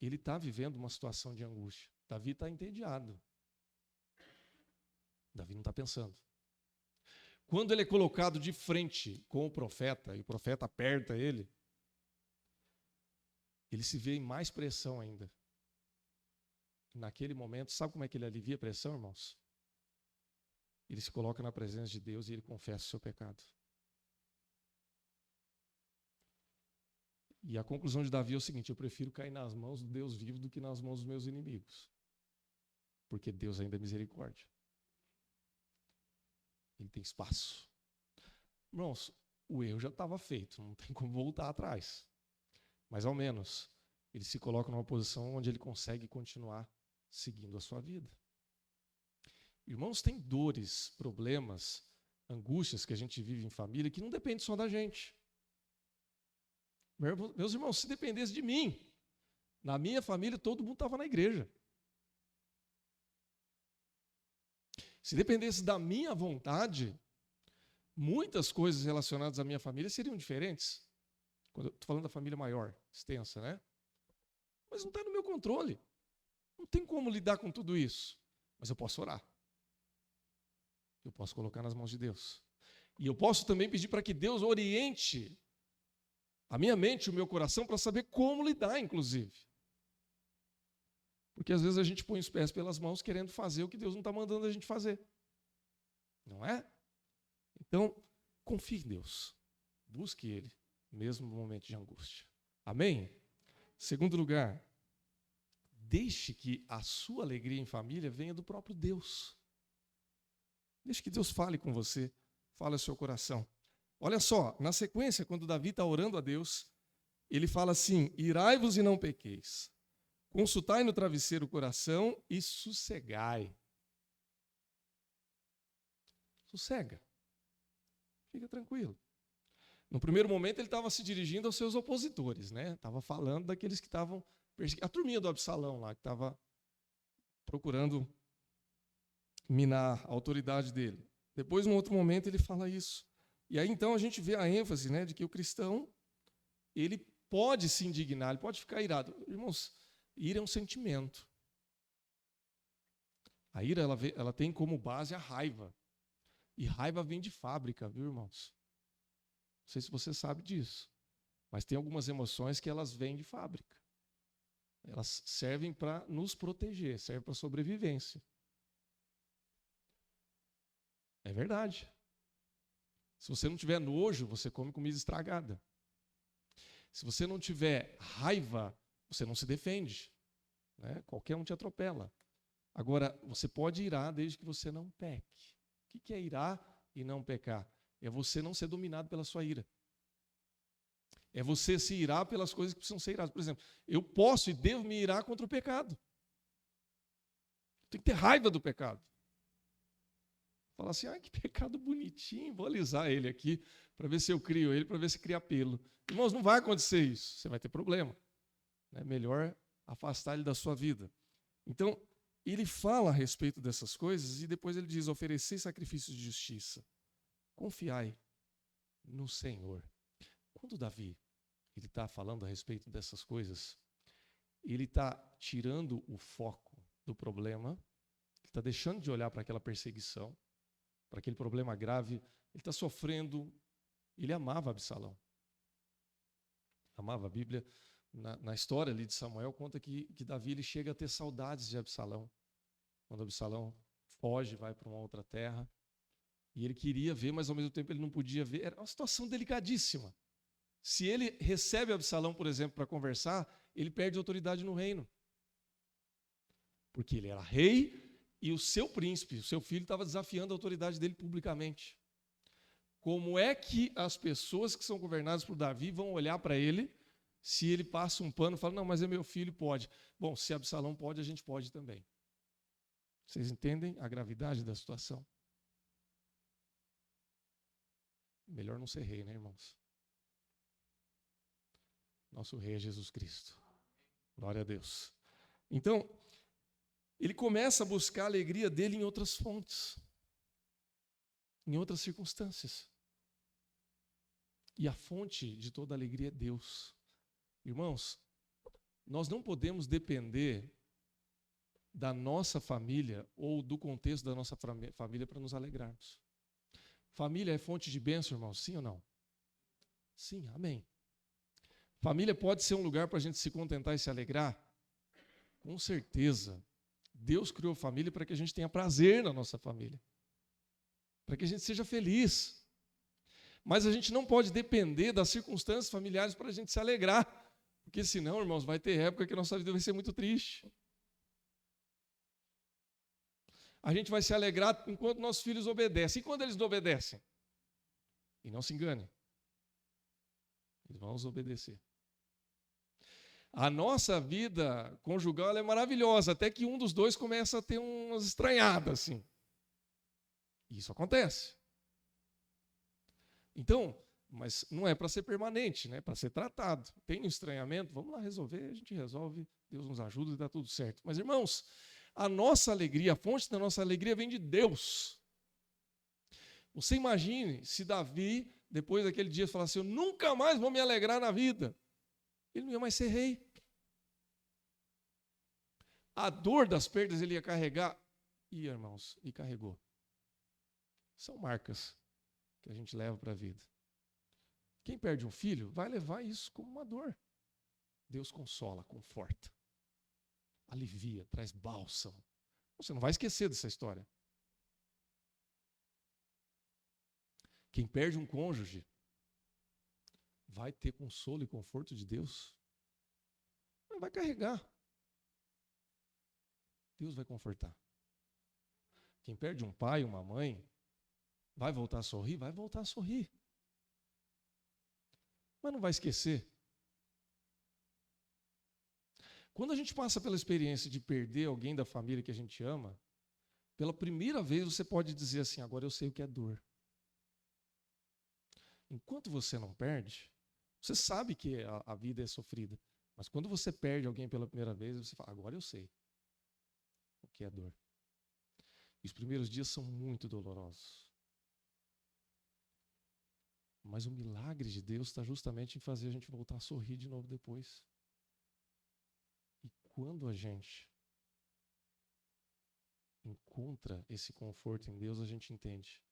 Speaker 2: ele está vivendo uma situação de angústia. Davi está entediado. Davi não está pensando. Quando ele é colocado de frente com o profeta, e o profeta aperta ele se vê em mais pressão ainda. Naquele momento, sabe como é que ele alivia a pressão, irmãos? Ele se coloca na presença de Deus e ele confessa o seu pecado. E a conclusão de Davi é o seguinte: eu prefiro cair nas mãos do Deus vivo do que nas mãos dos meus inimigos. Porque Deus ainda é misericórdia. Ele tem espaço. Irmãos, o erro já estava feito, não tem como voltar atrás. Mas ao menos ele se coloca numa posição onde ele consegue continuar seguindo a sua vida. Irmãos, tem dores, problemas, angústias que a gente vive em família que não depende só da gente. Meus irmãos, se dependesse de mim, na minha família todo mundo estava na igreja. Se dependesse da minha vontade, muitas coisas relacionadas à minha família seriam diferentes. Quando eu estou falando da família maior, extensa, né? Mas não está no meu controle. Não tem como lidar com tudo isso. Mas eu posso orar. Eu posso colocar nas mãos de Deus. E eu posso também pedir para que Deus oriente a minha mente, o meu coração, para saber como lidar, inclusive. Porque às vezes a gente põe os pés pelas mãos querendo fazer o que Deus não está mandando a gente fazer. Não é? Então, confie em Deus. Busque Ele, mesmo no momento de angústia. Amém? Segundo lugar, deixe que a sua alegria em família venha do próprio Deus. Deixe que Deus fale com você, fale ao seu coração. Olha só, na sequência, quando Davi está orando a Deus, ele fala assim: irai-vos e não pequeis. Consultai no travesseiro o coração e sossegai. Sossega. Fica tranquilo. No primeiro momento ele estava se dirigindo aos seus opositores, né? Estava falando daqueles que estavam perseguindo. A turminha do Absalão lá, que estava procurando minar a autoridade dele. Depois, num outro momento, ele fala isso. E aí, então, a gente vê a ênfase, né, de que o cristão, ele pode se indignar, ele pode ficar irado. Irmãos, ira é um sentimento. A ira, ela tem como base a raiva. E raiva vem de fábrica, viu, irmãos? Não sei se você sabe disso. Mas tem algumas emoções que elas vêm de fábrica. Elas servem para nos proteger, servem para sobrevivência. É verdade. Se você não tiver nojo, você come comida estragada. Se você não tiver raiva, você não se defende. Né? Qualquer um te atropela. Agora, você pode irar desde que você não peque. O que é irar e não pecar? É você não ser dominado pela sua ira. É você se irar pelas coisas que precisam ser iradas. Por exemplo, eu posso e devo me irar contra o pecado. Tem que ter raiva do pecado. Falar assim, que pecado bonitinho, vou alisar ele aqui para ver se eu crio ele, para ver se cria pelo. Irmãos, não vai acontecer isso, você vai ter problema. É melhor afastar ele da sua vida. Então, ele fala a respeito dessas coisas e depois ele diz, oferecei sacrifícios de justiça. Confiai no Senhor. Quando Davi ele está falando a respeito dessas coisas, ele está tirando o foco do problema, ele está deixando de olhar para aquela perseguição, para aquele problema grave, ele está sofrendo. Ele amava Absalão. Amava. A Bíblia, na história ali de Samuel, conta que Davi ele chega a ter saudades de Absalão. Quando Absalão foge, vai para uma outra terra, e ele queria ver, mas ao mesmo tempo ele não podia ver. Era uma situação delicadíssima. Se ele recebe Absalão, por exemplo, para conversar, ele perde autoridade no reino. Porque ele era rei, e o seu príncipe, o seu filho, estava desafiando a autoridade dele publicamente. Como é que as pessoas que são governadas por Davi vão olhar para ele se ele passa um pano e fala, não, mas é meu filho, pode. Bom, se Absalão pode, a gente pode também. Vocês entendem a gravidade da situação? Melhor não ser rei, né, irmãos? Nosso rei é Jesus Cristo. Glória a Deus. Então, ele começa a buscar a alegria dele em outras fontes, em outras circunstâncias. E a fonte de toda alegria é Deus. Irmãos, nós não podemos depender da nossa família ou do contexto da nossa família para nos alegrarmos. Família é fonte de bênção, irmãos? Sim ou não? Sim, amém. Família pode ser um lugar para a gente se contentar e se alegrar? Com certeza. Deus criou família para que a gente tenha prazer na nossa família. Para que a gente seja feliz. Mas a gente não pode depender das circunstâncias familiares para a gente se alegrar. Porque senão, irmãos, vai ter época que a nossa vida vai ser muito triste. A gente vai se alegrar enquanto nossos filhos obedecem. E quando eles não obedecem? E não se engane. Eles vão nos obedecer. A nossa vida conjugal é maravilhosa, até que um dos dois começa a ter umas estranhadas, assim. Isso acontece. Então, mas não é para ser permanente, né? É para ser tratado. Tem um estranhamento, vamos lá resolver, a gente resolve, Deus nos ajuda e dá tudo certo. Mas, irmãos, a nossa alegria, a fonte da nossa alegria vem de Deus. Você imagine se Davi, depois daquele dia, falasse: eu nunca mais vou me alegrar na vida. Ele não ia mais ser rei. A dor das perdas ele ia carregar. E, irmãos, e carregou. São marcas que a gente leva para a vida. Quem perde um filho vai levar isso como uma dor. Deus consola, conforta, alivia, traz bálsamo. Você não vai esquecer dessa história. Quem perde um cônjuge vai ter consolo e conforto de Deus. Não vai carregar. Deus vai confortar. Quem perde um pai, uma mãe, vai voltar a sorrir? Vai voltar a sorrir. Mas não vai esquecer. Quando a gente passa pela experiência de perder alguém da família que a gente ama, pela primeira vez você pode dizer assim: agora eu sei o que é dor. Enquanto você não perde, você sabe que a vida é sofrida. Mas quando você perde alguém pela primeira vez, você fala: agora eu sei o que é dor. E os primeiros dias são muito dolorosos. Mas o milagre de Deus está justamente em fazer a gente voltar a sorrir de novo depois. E quando a gente encontra esse conforto em Deus, a gente entende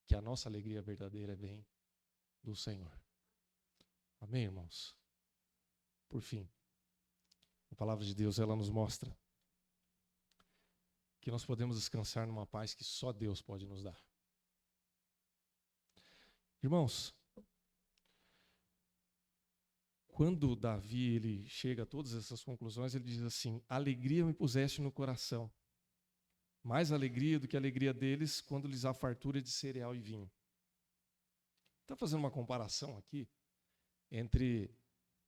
Speaker 2: que a nossa alegria verdadeira vem do Senhor. Amém, irmãos? Por fim, a palavra de Deus, ela nos mostra que nós podemos descansar numa paz que só Deus pode nos dar. Irmãos, quando Davi ele chega a todas essas conclusões, ele diz assim: alegria me puseste no coração, mais alegria do que a alegria deles quando lhes há fartura de cereal e vinho. Está fazendo uma comparação aqui entre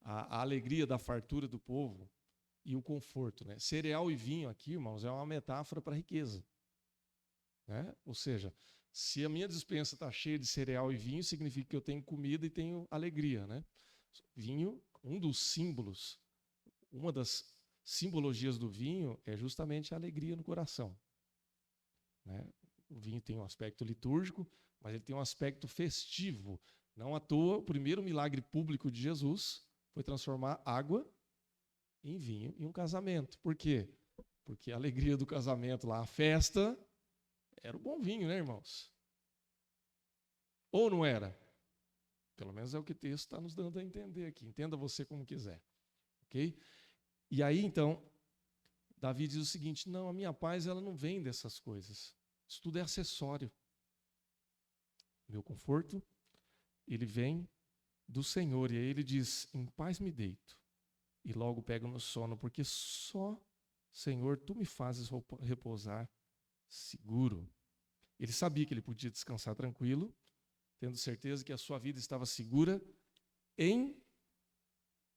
Speaker 2: a alegria da fartura do povo e o conforto, né? Cereal e vinho aqui, irmãos, é uma metáfora para a riqueza, né? Ou seja, se a minha despensa está cheia de cereal e vinho, significa que eu tenho comida e tenho alegria, né? Vinho, um dos símbolos, uma das simbologias do vinho é justamente a alegria no coração, né? O vinho tem um aspecto litúrgico, mas ele tem um aspecto festivo. Não à toa, o primeiro milagre público de Jesus foi transformar água em vinho em um casamento. Por quê? Porque a alegria do casamento lá, a festa, era o bom vinho, né, irmãos? Ou não era? Pelo menos é o que o texto está nos dando a entender aqui. Entenda você como quiser. Ok? E aí, então, Davi diz o seguinte: não, a minha paz ela não vem dessas coisas. Isso tudo é acessório. Meu conforto, ele vem do Senhor. E aí ele diz: em paz me deito e logo pego no sono, porque só, Senhor, tu me fazes repousar seguro. Ele sabia que ele podia descansar tranquilo, tendo certeza que a sua vida estava segura em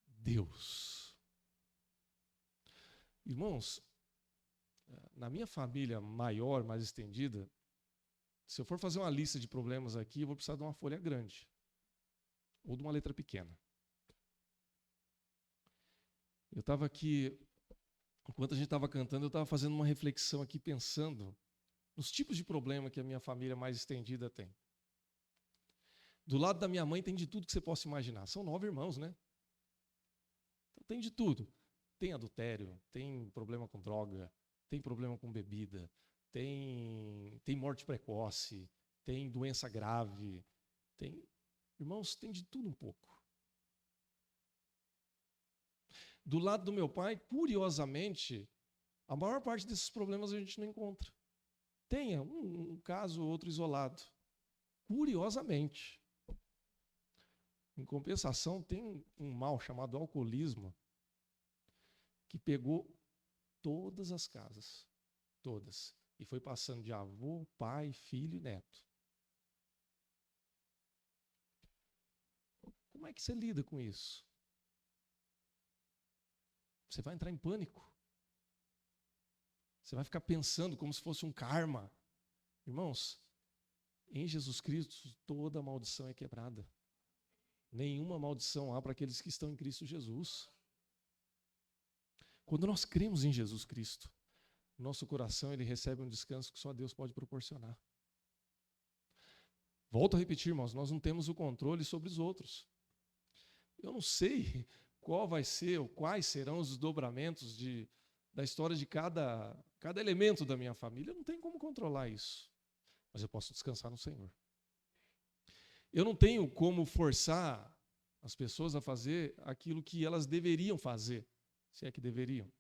Speaker 2: Deus. Irmãos, na minha família maior, mais estendida, se eu for fazer uma lista de problemas aqui, eu vou precisar de uma folha grande ou de uma letra pequena. Eu estava aqui, enquanto a gente estava cantando, eu estava fazendo uma reflexão aqui, pensando nos tipos de problema que a minha família mais estendida tem. Do lado da minha mãe tem de tudo que você possa imaginar. São 9 irmãos, né? Então, tem de tudo. Tem adultério, tem problema com droga, tem problema com bebida, tem morte precoce, tem doença grave, irmãos, tem de tudo um pouco. Do lado do meu pai, curiosamente, a maior parte desses problemas a gente não encontra. Tenha um caso ou outro isolado. Curiosamente. Em compensação, tem um mal chamado alcoolismo que pegou todas as casas. Todas. E foi passando de avô, pai, filho e neto. Como é que você lida com isso? Você vai entrar em pânico. Você vai ficar pensando como se fosse um karma. Irmãos, Em Jesus Cristo, toda maldição é quebrada. Nenhuma maldição há para aqueles que estão em Cristo Jesus. Quando nós cremos em Jesus Cristo, nosso coração ele recebe um descanso que só Deus pode proporcionar. Volto a repetir, irmãos, nós não temos o controle sobre os outros. Eu não sei qual vai ser ou quais serão os desdobramentos da história de cada elemento da minha família. Eu não tenho como controlar isso, mas eu posso descansar no Senhor. Eu não tenho como forçar as pessoas a fazer aquilo que elas deveriam fazer, se é que deveriam.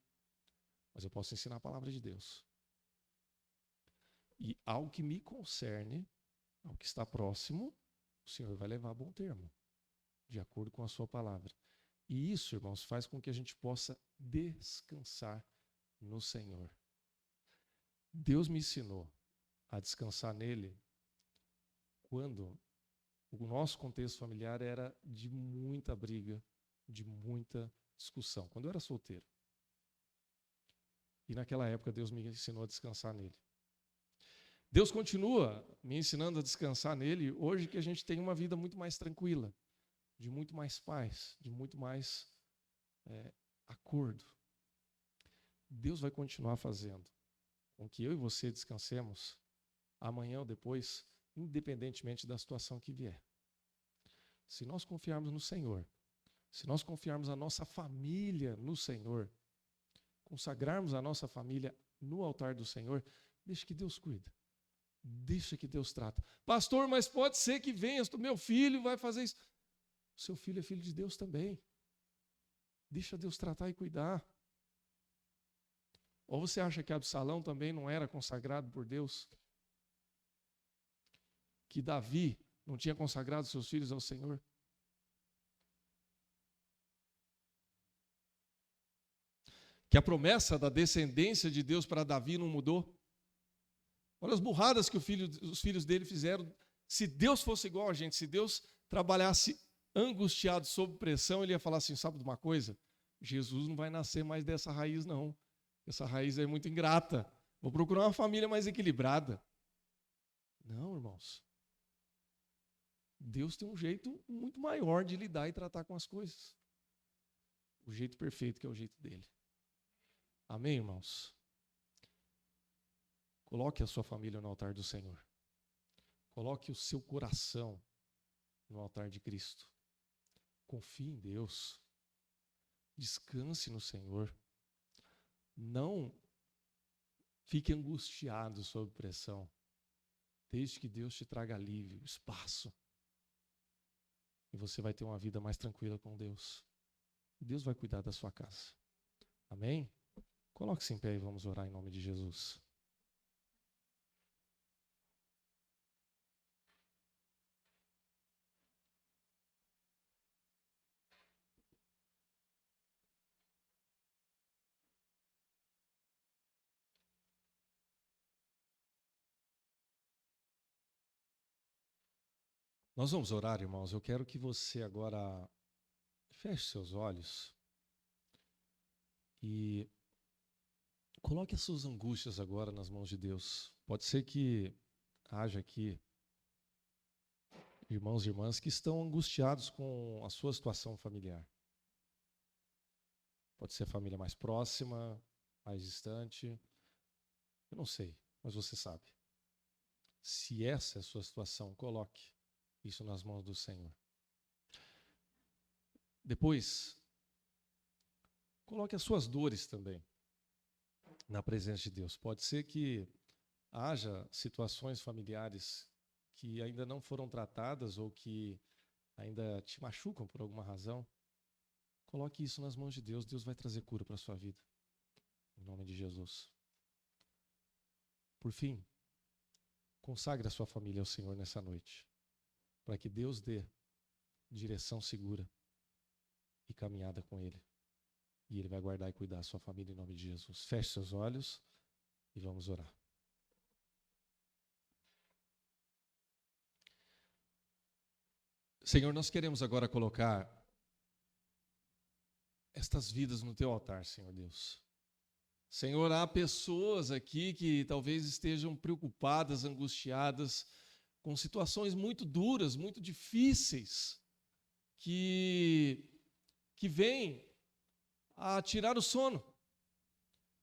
Speaker 2: Mas eu posso ensinar a palavra de Deus. E ao que me concerne, ao que está próximo, o Senhor vai levar a bom termo, de acordo com a sua palavra. E isso, irmãos, faz com que a gente possa descansar no Senhor. Deus me ensinou a descansar nele quando o nosso contexto familiar era de muita briga, de muita discussão, quando eu era solteiro. E naquela época Deus me ensinou a descansar nele. Deus continua me ensinando a descansar nele hoje que a gente tem uma vida muito mais tranquila, de muito mais paz, de muito mais acordo. Deus vai continuar fazendo com que eu e você descansemos amanhã ou depois, independentemente da situação que vier. Se nós confiarmos no Senhor, se nós confiarmos a nossa família no Senhor, consagrarmos a nossa família no altar do Senhor, deixa que Deus cuida. Deixa que Deus trata. Pastor, mas pode ser que venha, meu filho vai fazer isso. O seu filho é filho de Deus também. Deixa Deus tratar e cuidar. Ou você acha que Absalão também não era consagrado por Deus? Que Davi não tinha consagrado seus filhos ao Senhor? Que a promessa da descendência de Deus para Davi não mudou? Olha as burradas que os filhos dele fizeram. Se Deus fosse igual a gente, se Deus trabalhasse angustiado, sob pressão, ele ia falar assim, sabe de uma coisa? Jesus não vai nascer mais dessa raiz, não. Essa raiz é muito ingrata. Vou procurar uma família mais equilibrada. Não, irmãos. Deus tem um jeito muito maior de lidar e tratar com as coisas. O jeito perfeito que é o jeito dele. Amém, irmãos? Coloque a sua família no altar do Senhor. Coloque o seu coração no altar de Cristo. Confie em Deus. Descanse no Senhor. Não fique angustiado sob pressão. Desde que Deus te traga alívio, espaço. E você vai ter uma vida mais tranquila com Deus. Deus vai cuidar da sua casa. Amém? Coloque-se em pé e vamos orar em nome de Jesus. Nós vamos orar, irmãos. Eu quero que você agora feche seus olhos e coloque as suas angústias agora nas mãos de Deus. Pode ser que haja aqui irmãos e irmãs que estão angustiados com a sua situação familiar. Pode ser a família mais próxima, mais distante. Eu não sei, mas você sabe. Se essa é a sua situação, coloque isso nas mãos do Senhor. Depois, coloque as suas dores também na presença de Deus. Pode ser que haja situações familiares que ainda não foram tratadas ou que ainda te machucam por alguma razão. Coloque isso nas mãos de Deus. Deus vai trazer cura para a sua vida. Em nome de Jesus. Por fim, consagre a sua família ao Senhor nessa noite, para que Deus dê direção segura e caminhada com Ele. E Ele vai guardar e cuidar da sua família em nome de Jesus. Feche seus olhos e vamos orar. Senhor, nós queremos agora colocar estas vidas no Teu altar, Senhor Deus. Senhor, há pessoas aqui que talvez estejam preocupadas, angustiadas, com situações muito duras, muito difíceis, que vêm a tirar o sono.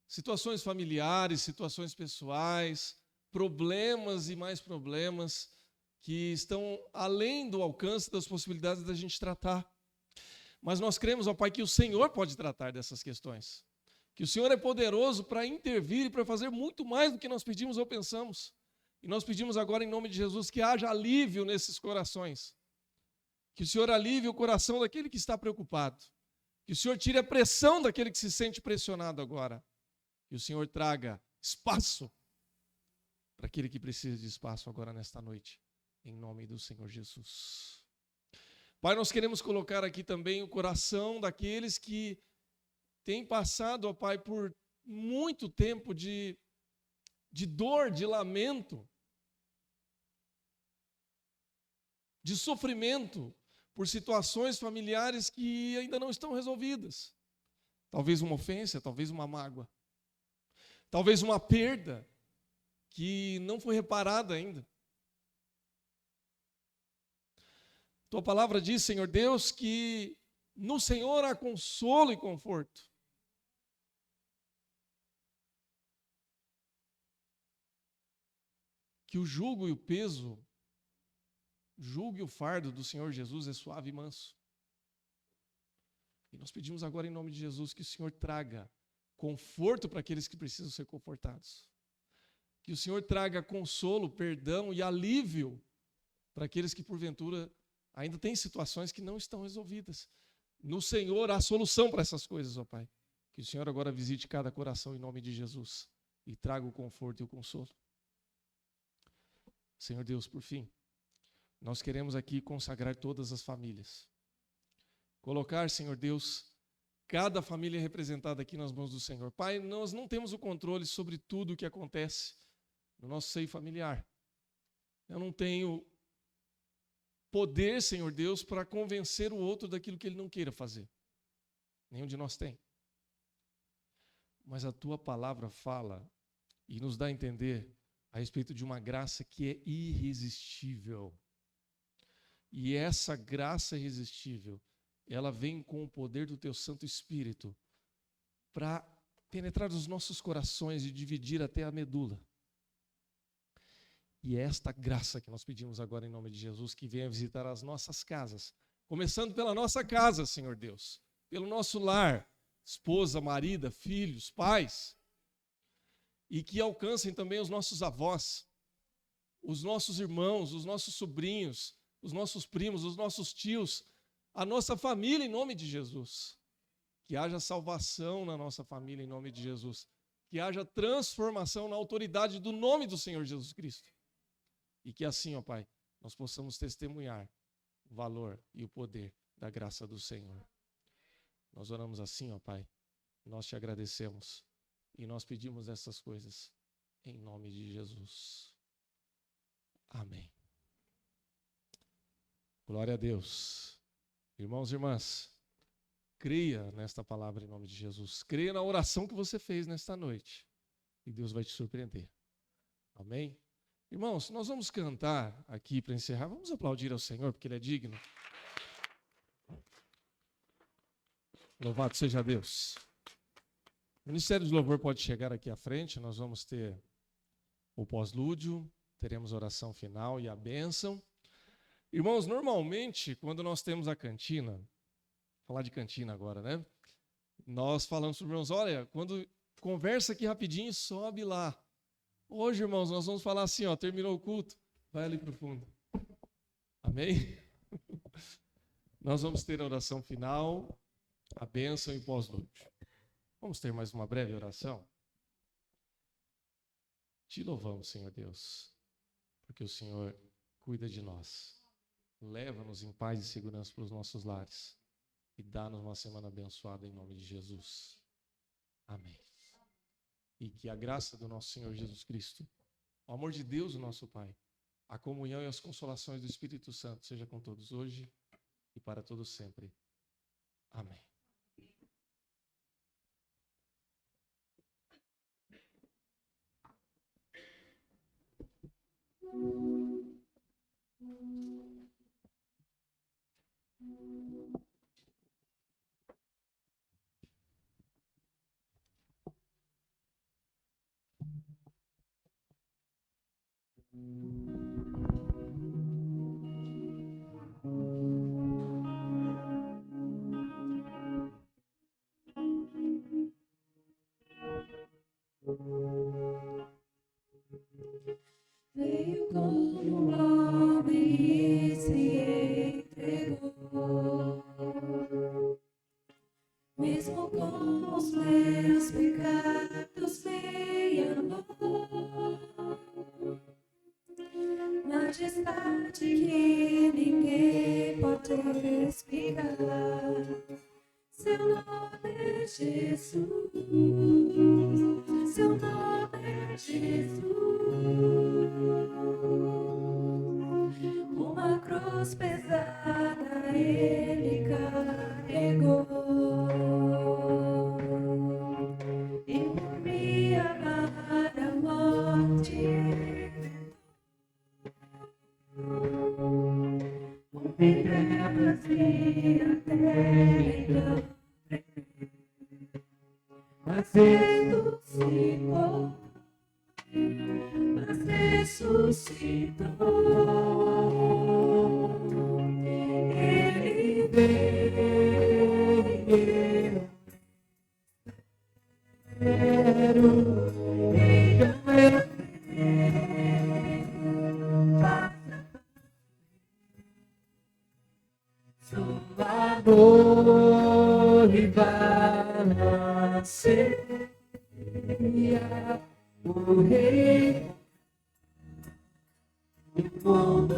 Speaker 2: Situações familiares, situações pessoais, problemas e mais problemas que estão além do alcance das possibilidades da gente tratar. Mas nós cremos, ó Pai, que o Senhor pode tratar dessas questões. Que o Senhor é poderoso para intervir e para fazer muito mais do que nós pedimos ou pensamos. E nós pedimos agora, em nome de Jesus, que haja alívio nesses corações. Que o Senhor alivie o coração daquele que está preocupado. Que o Senhor tire a pressão daquele que se sente pressionado agora. Que o Senhor traga espaço para aquele que precisa de espaço agora nesta noite. Em nome do Senhor Jesus. Pai, nós queremos colocar aqui também o coração daqueles que têm passado, ó Pai, por muito tempo de dor, de lamento, de sofrimento, por situações familiares que ainda não estão resolvidas. Talvez uma ofensa, talvez uma mágoa. Talvez uma perda que não foi reparada ainda. Tua palavra diz, Senhor Deus, que no Senhor há consolo e conforto. Que o jugo e o peso, o jugo e o fardo do Senhor Jesus é suave e manso. E nós pedimos agora em nome de Jesus que o Senhor traga conforto para aqueles que precisam ser confortados. Que o Senhor traga consolo, perdão e alívio para aqueles que porventura ainda têm situações que não estão resolvidas. No Senhor há solução para essas coisas, ó Pai. Que o Senhor agora visite cada coração em nome de Jesus e traga o conforto e o consolo. Senhor Deus, por fim, nós queremos aqui consagrar todas as famílias. Colocar, Senhor Deus, cada família representada aqui nas mãos do Senhor. Pai, nós não temos o controle sobre tudo o que acontece no nosso seio familiar. Eu não tenho poder, Senhor Deus, para convencer o outro daquilo que ele não queira fazer. Nenhum de nós tem. Mas a Tua palavra fala e nos dá a entender a respeito de uma graça que é irresistível. E essa graça irresistível, ela vem com o poder do Teu Santo Espírito para penetrar os nossos corações e dividir até a medula. E é esta graça que nós pedimos agora em nome de Jesus, que venha visitar as nossas casas. Começando pela nossa casa, Senhor Deus. Pelo nosso lar, esposa, marido, filhos, pais. E que alcancem também os nossos avós, os nossos irmãos, os nossos sobrinhos, os nossos primos, os nossos tios, a nossa família em nome de Jesus. Que haja salvação na nossa família em nome de Jesus. Que haja transformação na autoridade do nome do Senhor Jesus Cristo. E que assim, ó Pai, nós possamos testemunhar o valor e o poder da graça do Senhor. Nós oramos assim, ó Pai, nós te agradecemos e nós pedimos essas coisas em nome de Jesus. Amém. Glória a Deus. Irmãos e irmãs, creia nesta palavra em nome de Jesus. Creia na oração que você fez nesta noite e Deus vai te surpreender. Amém? Irmãos, nós vamos cantar aqui para encerrar. Vamos aplaudir ao Senhor, porque Ele é digno. Louvado seja Deus. O Ministério de Louvor pode chegar aqui à frente. Nós vamos ter o pós-lúdio, teremos a oração final e a bênção. Irmãos, normalmente, quando nós temos a cantina, vou falar de cantina agora, né? Nós falamos para os irmãos, olha, quando conversa aqui rapidinho, sobe lá. Hoje, irmãos, nós vamos falar assim, ó, terminou o culto, vai ali para o fundo. Amém? Nós vamos ter a oração final, a bênção e o pós-lúdio. Vamos ter mais uma breve oração? Te louvamos, Senhor Deus, porque o Senhor cuida de nós. Leva-nos em paz e segurança para os nossos lares e dá-nos uma semana abençoada em nome de Jesus. Amém. E que a graça do nosso Senhor Jesus Cristo, o amor de Deus, o nosso Pai, a comunhão e as consolações do Espírito Santo seja com todos hoje e para todos sempre. Amém.
Speaker 3: Veio como homem e se entregou, mesmo com os meus pecados me amou. Majestade que ninguém pode explicar, seu nome é Jesus, seu nome é Jesus. Uma cruz pesada ele carregou e por me amar a morte por trevas e até então mas ressuscitou, mas ressuscitou. Ele veio, quero, sua glória vai nascer, o Rei, o mundo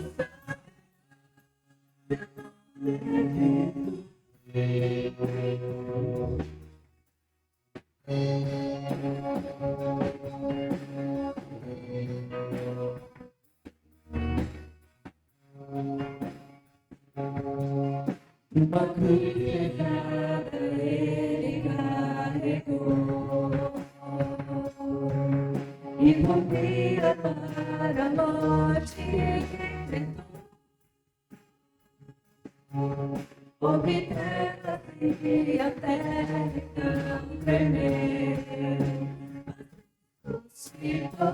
Speaker 3: uma cruz pesada ele carregou e por me amar a morte enfrentou. Houve trevas e a terra não tremer, ressuscitou,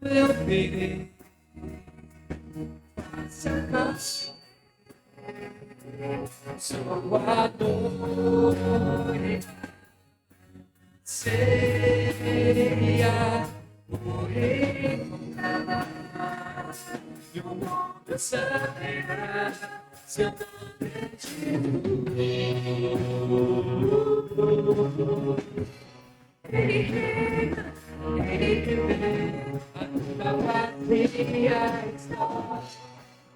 Speaker 3: eu virei, se alcance, sua dor seria morrer nunca mais, e o mundo saberá seu nome é Jesus. Ele reina, ele que vem, a tua vazia está,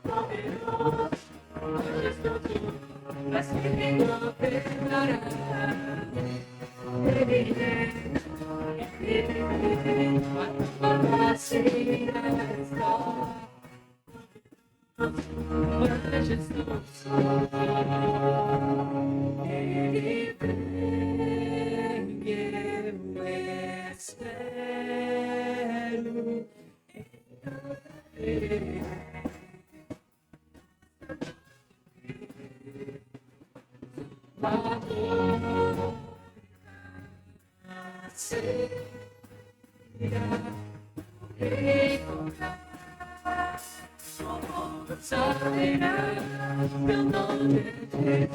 Speaker 3: poderoso, majestoso, mas que governará. Ele reina, ele vem, a tua vazia está, majestoso, ele vem, eu espero ele. Meu nome é Jesus.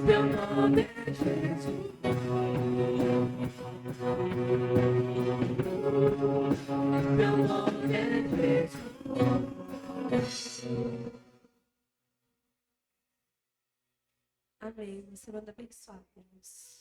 Speaker 3: Meu nome é Jesus. Meu nome é Jesus.
Speaker 1: Amém. Você manda abençoar, Deus.